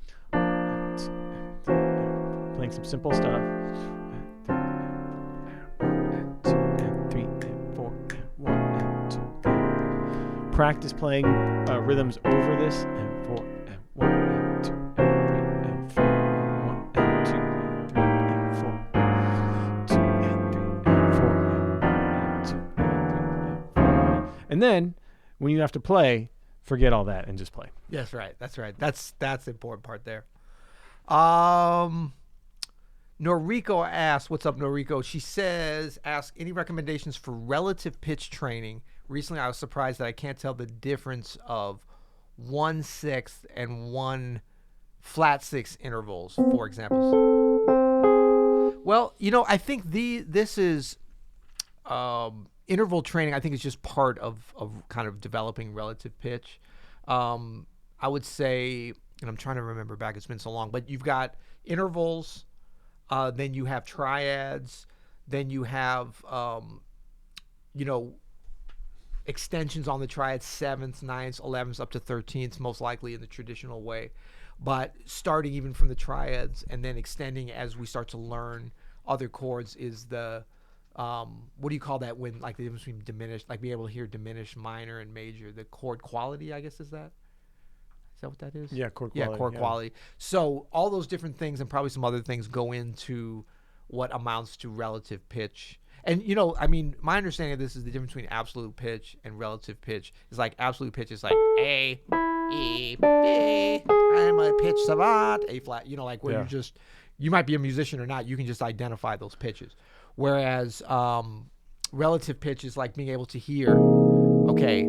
playing some simple stuff. 1 and 2 and 3 and 4 and 1 and 2 and 3. Practice playing rhythms over this, and 4 and 1 and 2 and 3 and 4 and 1 and 2 and 3 and 4. 2 and 3 and 4 and 1 and 2 and 3 and 4. And then when you have to play, forget all that and just play. Yes, right. That's right. That's the important part there. Noriko asks, what's up, Noriko? She says, ask any recommendations for relative pitch training. Recently, I was surprised that I can't tell the difference of 1/6 and 1 flat 6 intervals, for examples. Well, I think this is interval training. I think is just part of kind of developing relative pitch. I would say, and I'm trying to remember back, it's been so long, but you've got intervals, then you have triads, then you have, extensions on the triads, 7ths, 9ths, 11ths, up to 13ths, most likely in the traditional way. But starting even from the triads and then extending as we start to learn other chords is the, what do you call that when, like, the difference between diminished, like being able to hear diminished minor and major, the chord quality, I guess, is that what that is? Yeah, chord quality. Yeah, chord quality. So all those different things and probably some other things go into what amounts to relative pitch. And, my understanding of this is the difference between absolute pitch and relative pitch is like absolute pitch is like A, E, B, I'm a pitch savant, A flat, like where you might be a musician or not, you can just identify those pitches. Whereas relative pitch is like being able to hear, okay,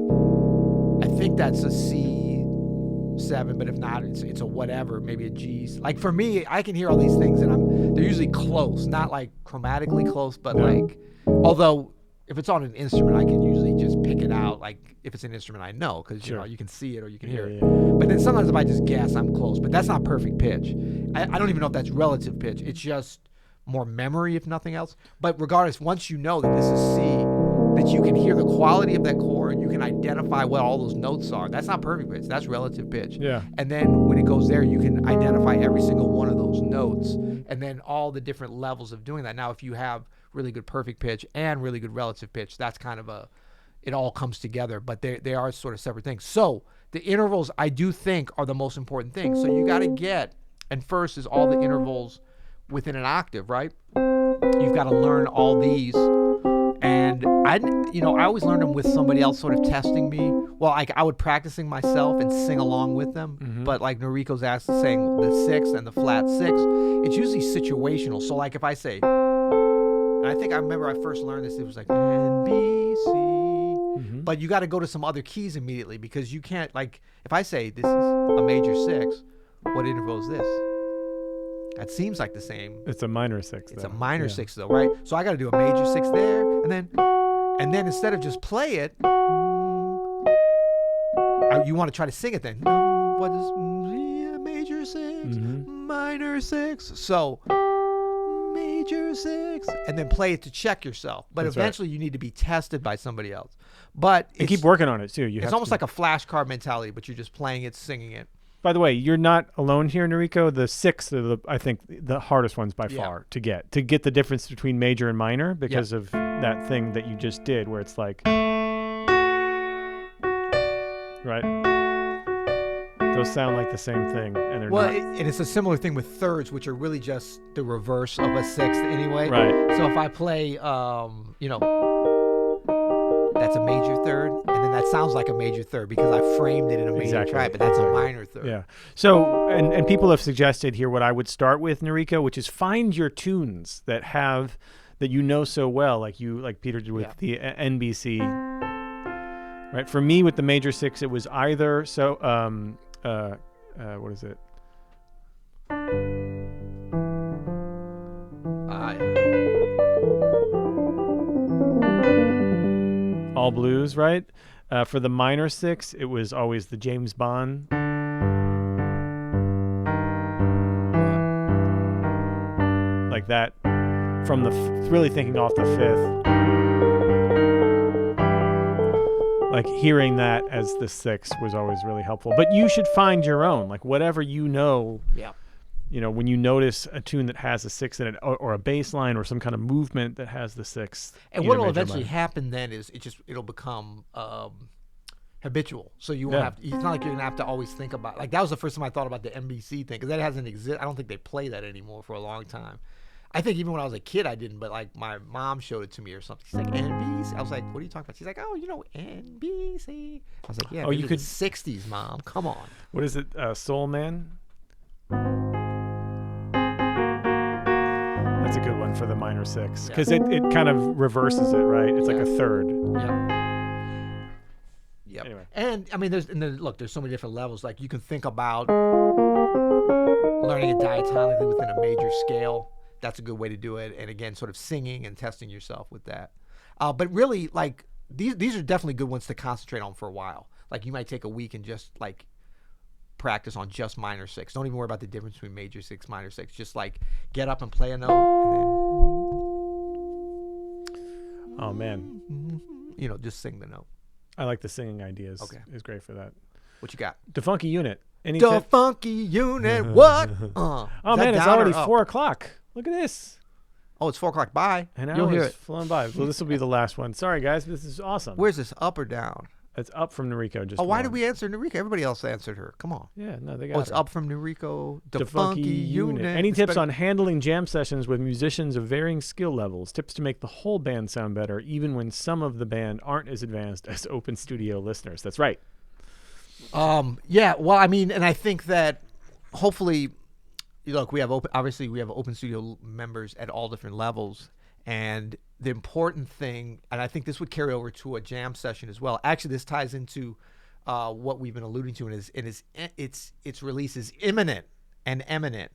I think that's a C7, but if not, it's a whatever, maybe a G. Like for me, I can hear all these things and they're usually close, not like chromatically close, but like, although if it's on an instrument, I can usually just pick it out. Like if it's an instrument I know, because you can see it or you can hear it. But then sometimes if I just guess, I'm close. But that's not perfect pitch. I don't even know if that's relative pitch. It's just more memory, if nothing else. But regardless, once you know that this is C, that you can hear the quality of that chord, you can identify what all those notes are. That's not perfect pitch. That's relative pitch. Yeah. And then when it goes there, you can identify every single one of those notes, and then all the different levels of doing that. Now, if you have really good perfect pitch and really good relative pitch, that's kind of it all comes together, but they are sort of separate things. So the intervals, I do think, are the most important thing. So you got to get, and first is all the intervals within an octave, right? You've got to learn all these. And I always learned them with somebody else sort of testing me. Well, I would practicing myself and sing along with them. Mm-hmm. But like Noriko's saying the 6 and the flat 6, it's usually situational. So like if I say, and I think I remember I first learned this, it was like N, B, C. Mm-hmm. But you got to go to some other keys immediately because you can't, like, if I say this is a major 6, what interval is this? That seems like the same. It's a minor 6. It's a minor 6 though, right? So I got to do a major 6 there, and then instead of just play it, you want to try to sing it then. What is a major 6, minor 6? So major 6, and then play it to check yourself. But that's eventually you need to be tested by somebody else. But you keep working on it too. It's almost like a flashcard mentality, but you're just playing it, singing it. By the way, you're not alone here, Noriko. The 6 are I think the hardest ones by far to get the difference between major and minor because of that thing that you just did where it's like, right? Those sound like the same thing, and they're not. And it's a similar thing with thirds, which are really just the reverse of a 6th anyway. Right. So if I play, that's a major 3rd, and then that sounds like a major 3rd because I framed it in a major triad, but that's a minor 3rd. Yeah. So, and people have suggested here what I would start with, Noriko, which is find your tunes that you know so well, like Peter did with the NBC. Right. For me, with the major 6, it was either what is it? Ah, yeah. All blues, right? For the minor six, it was always the James Bond. Like that, from the really thinking off the fifth. Like hearing that as the sixth was always really helpful. But you should find your own, like whatever you know. Yeah. You know, when you notice a tune that has a sixth in it, or a bass line, or some kind of movement that has the sixth. And what will eventually happen then is it'll become habitual. So you won't have to, it's not like you're gonna have to always think about, like that was the first time I thought about the NBC thing, because that hasn't existed. I don't think they play that anymore for a long time. I think even when I was a kid I didn't, but like my mom showed it to me or something. She's like, NBC. I was like, what are you talking about? She's like, oh, you know NBC. I was like, yeah. Oh, you could 60s, Mom. Come on. What is it? Soul Man. That's a good one for the minor six, because it kind of reverses it, right? It's like a third. Yep. Anyway. And I mean, there's so many different levels. Like you can think about learning it diatonically within a major scale. That's a good way to do it. And again, sort of singing and testing yourself with that. But really, like these are definitely good ones to concentrate on for a while. Like you might take a week and just like practice on just minor six. Don't even worry about the difference between major six, minor six. Just like get up and play a note, and then Oh man, just sing the note. I like the singing ideas. Okay, is great for that. What you got? The Funky Unit. Any The Funky Unit. What? Oh man, it's already 4 o'clock. Look at this. Oh, it's 4 o'clock. Bye. You'll hear it flown by. Well, this will be the last one. Sorry guys, this is awesome. Where's this? Up or down? It's up from Noriko. Just why did we answer Noriko? Everybody else answered her. Come on. Yeah, no, they got it's her. up from Noriko. The Funky Unit. Any tips on handling jam sessions with musicians of varying skill levels? Tips to make the whole band sound better, even when some of the band aren't as advanced as open studio listeners. That's right. Yeah. Well, I mean, and I think that hopefully, look, we have open studio members at all different levels. And the important thing, and I think this would carry over to a jam session as well. Actually, this ties into what we've been alluding to, and its release is imminent and eminent.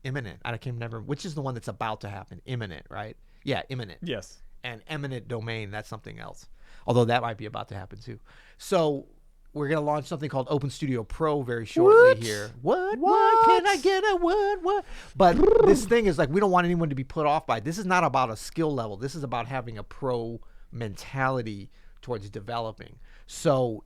Imminent. I can't remember which is the one that's about to happen. Imminent, right? Yeah, imminent. Yes. And eminent domain. That's something else. Although that might be about to happen too. So we're gonna launch something called Open Studio Pro very shortly here. What? Can I get a what? But this thing is like, we don't want anyone to be put off by it. This is not about a skill level. This is about having a pro mentality towards developing. So,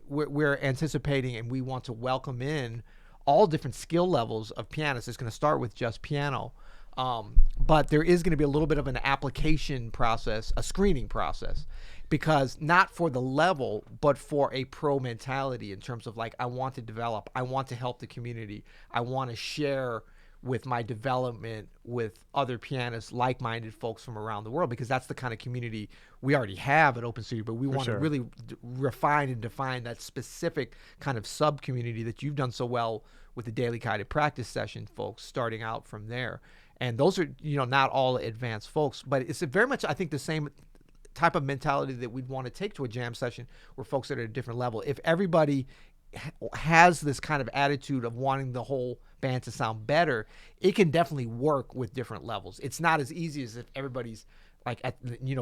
we're anticipating, and we want to welcome in all different skill levels of pianists. It's going to start with just piano. But there is going to be a little bit of an application process, a screening process, because not for the level, but for a pro mentality in terms of like, I want to develop, I want to help the community, I want to share with my development with other pianists, like-minded folks from around the world, because that's the kind of community we already have at Open Studio, but we want to really refine and define that specific kind of sub-community that you've done so well with the daily guided practice session folks, starting out from there. And those are, not all advanced folks, but it's very much, I think, the same type of mentality that we'd want to take to a jam session where folks that are at a different level. If everybody has this kind of attitude of wanting the whole band to sound better, it can definitely work with different levels. It's not as easy as if everybody's like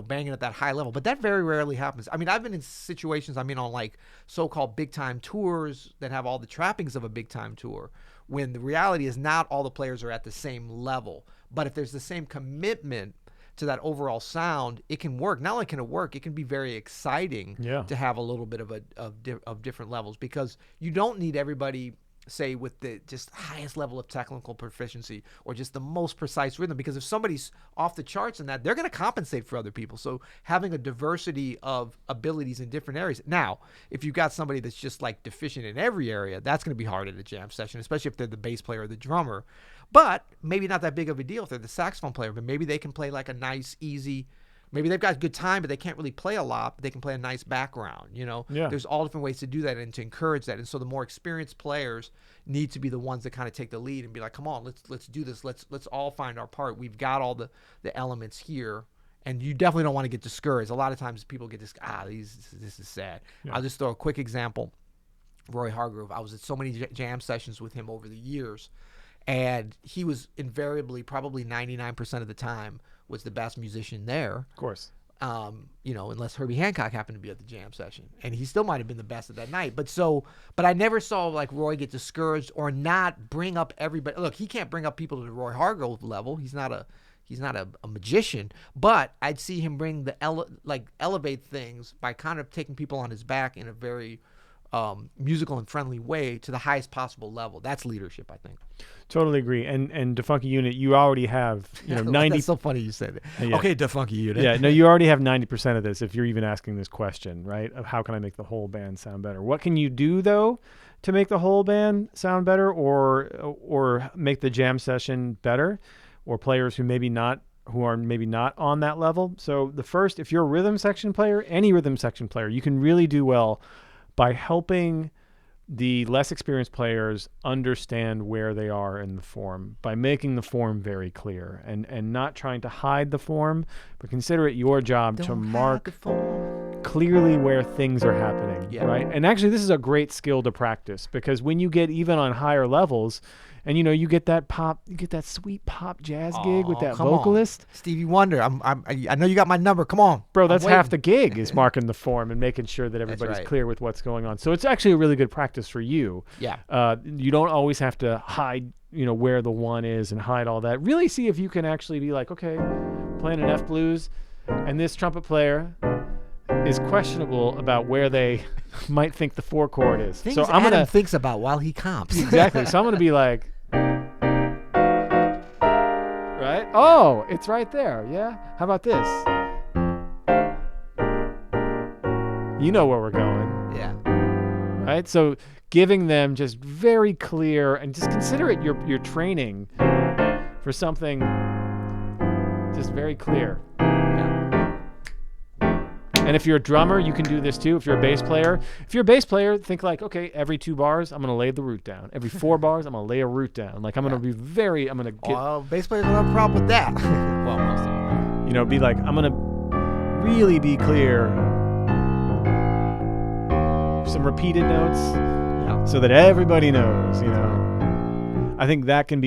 banging at that high level, but that very rarely happens. I mean, I've been in situations, on like so-called big time tours that have all the trappings of a big time tour, when the reality is not all the players are at the same level. But if there's the same commitment to that overall sound, it can work. Not only can it work, it can be very exciting to have a little bit of different levels, because you don't need everybody, say, with the just highest level of technical proficiency or just the most precise rhythm, because if somebody's off the charts in that, they're going to compensate for other people. So having a diversity of abilities in different areas. Now, if you've got somebody that's just like deficient in every area, that's going to be hard at a jam session, especially if they're the bass player or the drummer. But maybe not that big of a deal if they're the saxophone player, but maybe they can play like a nice, easy, maybe they've got good time, but they can't really play a lot, but they can play a nice background, There's all different ways to do that and to encourage that. And so the more experienced players need to be the ones that kind of take the lead and be like, come on, let's do this. Let's all find our part. We've got all the elements here. And you definitely don't want to get discouraged. A lot of times people get this is sad. Yeah. I'll just throw a quick example. Roy Hargrove. I was at so many jam sessions with him over the years. And he was invariably, probably 99% of the time, was the best musician there. Of course. Unless Herbie Hancock happened to be at the jam session, and he still might have been the best at that night. But I never saw like Roy get discouraged or not bring up everybody. Look, he can't bring up people to the Roy Hargrove level. He's not a magician, but I'd see him bring elevate things by kind of taking people on his back in a very musical and friendly way to the highest possible level. That's leadership, I think. Totally agree. And Defunky Unit, you already have 90. That's so funny you said it. Yeah. Okay, Defunky Unit. Yeah, no, you already have 90% of this if you're even asking this question, right? Of how can I make the whole band sound better? What can you do though to make the whole band sound better, or make the jam session better, or players who are maybe not on that level? So the first, if you're a rhythm section player, any rhythm section player, you can really do well by helping the less experienced players understand where they are in the form, by making the form very clear and not trying to hide the form, but consider it your job to mark clearly where things are happening, right? And actually, this is a great skill to practice, because when you get even on higher levels, and you get that sweet pop jazz gig with that vocalist, Stevie Wonder. I know you got my number. Come on, bro. That's half the gig, is marking the form and making sure that everybody's clear with what's going on. So it's actually a really good practice for you. Yeah. You don't always have to hide, where the one is and hide all that. Really see if you can actually be like, okay, playing an F blues, and this trumpet player is questionable about where they might think the 4 chord is. Things Adam thinks about while he comps. Exactly. So I'm gonna be like, right? Oh, it's right there. Yeah. How about this? You know where we're going. Yeah. Right. So giving them just very clear, and just consider it your training for something just very clear. And if you're a drummer, you can do this too. If you're a bass player, think like, okay, every 2 bars, I'm going to lay the root down. Every 4 bars, I'm going to lay a root down. Like, I'm going to be I'm going to get... bass players don't have a problem with that. Well, most of them. Be like, I'm going to really be clear. Some repeated notes so that everybody knows, I think that can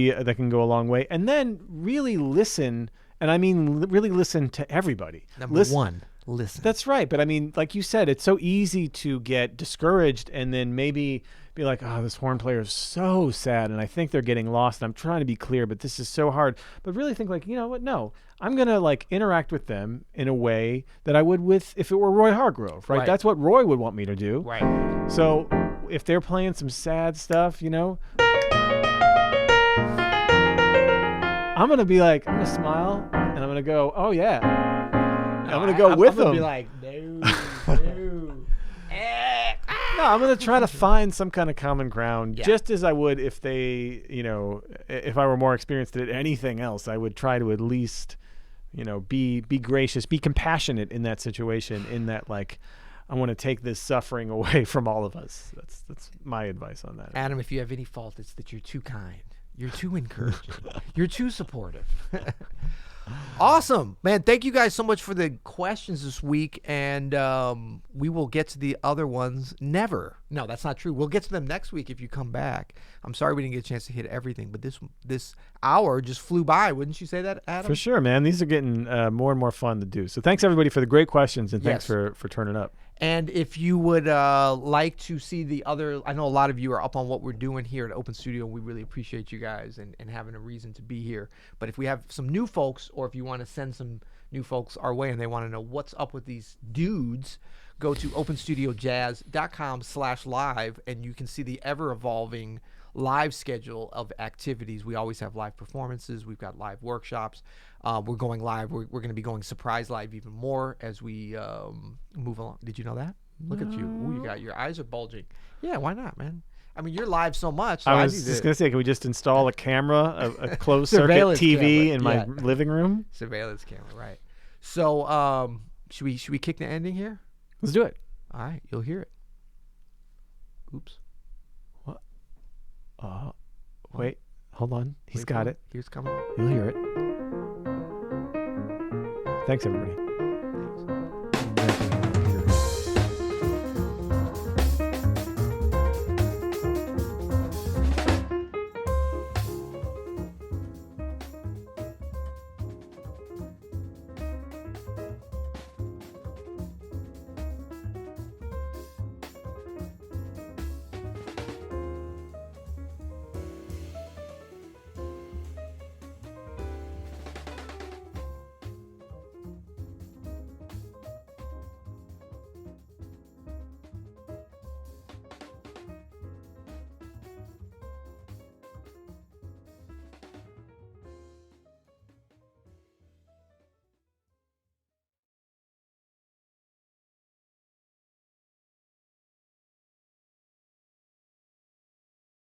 go a long way. And then really listen, and I mean really listen to everybody. Number one. Listen. That's right. But I mean, like you said, it's so easy to get discouraged and then maybe be like, oh, this horn player is so sad and I think they're getting lost and I'm trying to be clear, but this is so hard. But really think like, you know what? No, I'm going to like interact with them in a way that I would with if it were Roy Hargrove, right? That's what Roy would want me to do. Right. So if they're playing some sad stuff, I'm going to be like, I'm going to smile and I'm going to go, oh yeah. I'm going to go with them. I'm going to be like, no. No, I'm going to try to find some kind of common ground, just as I would if they, if I were more experienced at anything else. I would try to at least, be gracious, be compassionate in that situation, in that, like, I want to take this suffering away from all of us. That's my advice on that. Adam, if you have any fault, it's that you're too kind. You're too encouraging. You're too supportive. Awesome, man. Thank you guys so much for the questions this week, and we will get to the other ones never. No, that's not true. We'll get to them next week if you come back. I'm sorry we didn't get a chance to hit everything, but this hour just flew by. Wouldn't you say that, Adam? For sure, man. These are getting more and more fun to do. So thanks, everybody, for the great questions, and thanks for turning up. And if you would like to see the other, I know a lot of you are up on what we're doing here at Open Studio. We really appreciate you guys and having a reason to be here. But if we have some new folks, or if you want to send some new folks our way and they want to know what's up with these dudes, go to openstudiojazz.com/live and you can see the ever-evolving live schedule of activities. We always have live performances. We've got live workshops. We're going live. We're going to be going surprise live even more as we move along. Did you know that? Look at you. Ooh, your eyes are bulging. Yeah, why not, man? I mean, you're live so much. So I was just going to say, can we just install a camera, a closed circuit TV in my living room? Surveillance camera, right. So should we kick the ending here? Let's do it. All right, you'll hear it. Oops. What? Wait, hold on. He's got it. Here's coming. You'll hear it. Thanks, everybody.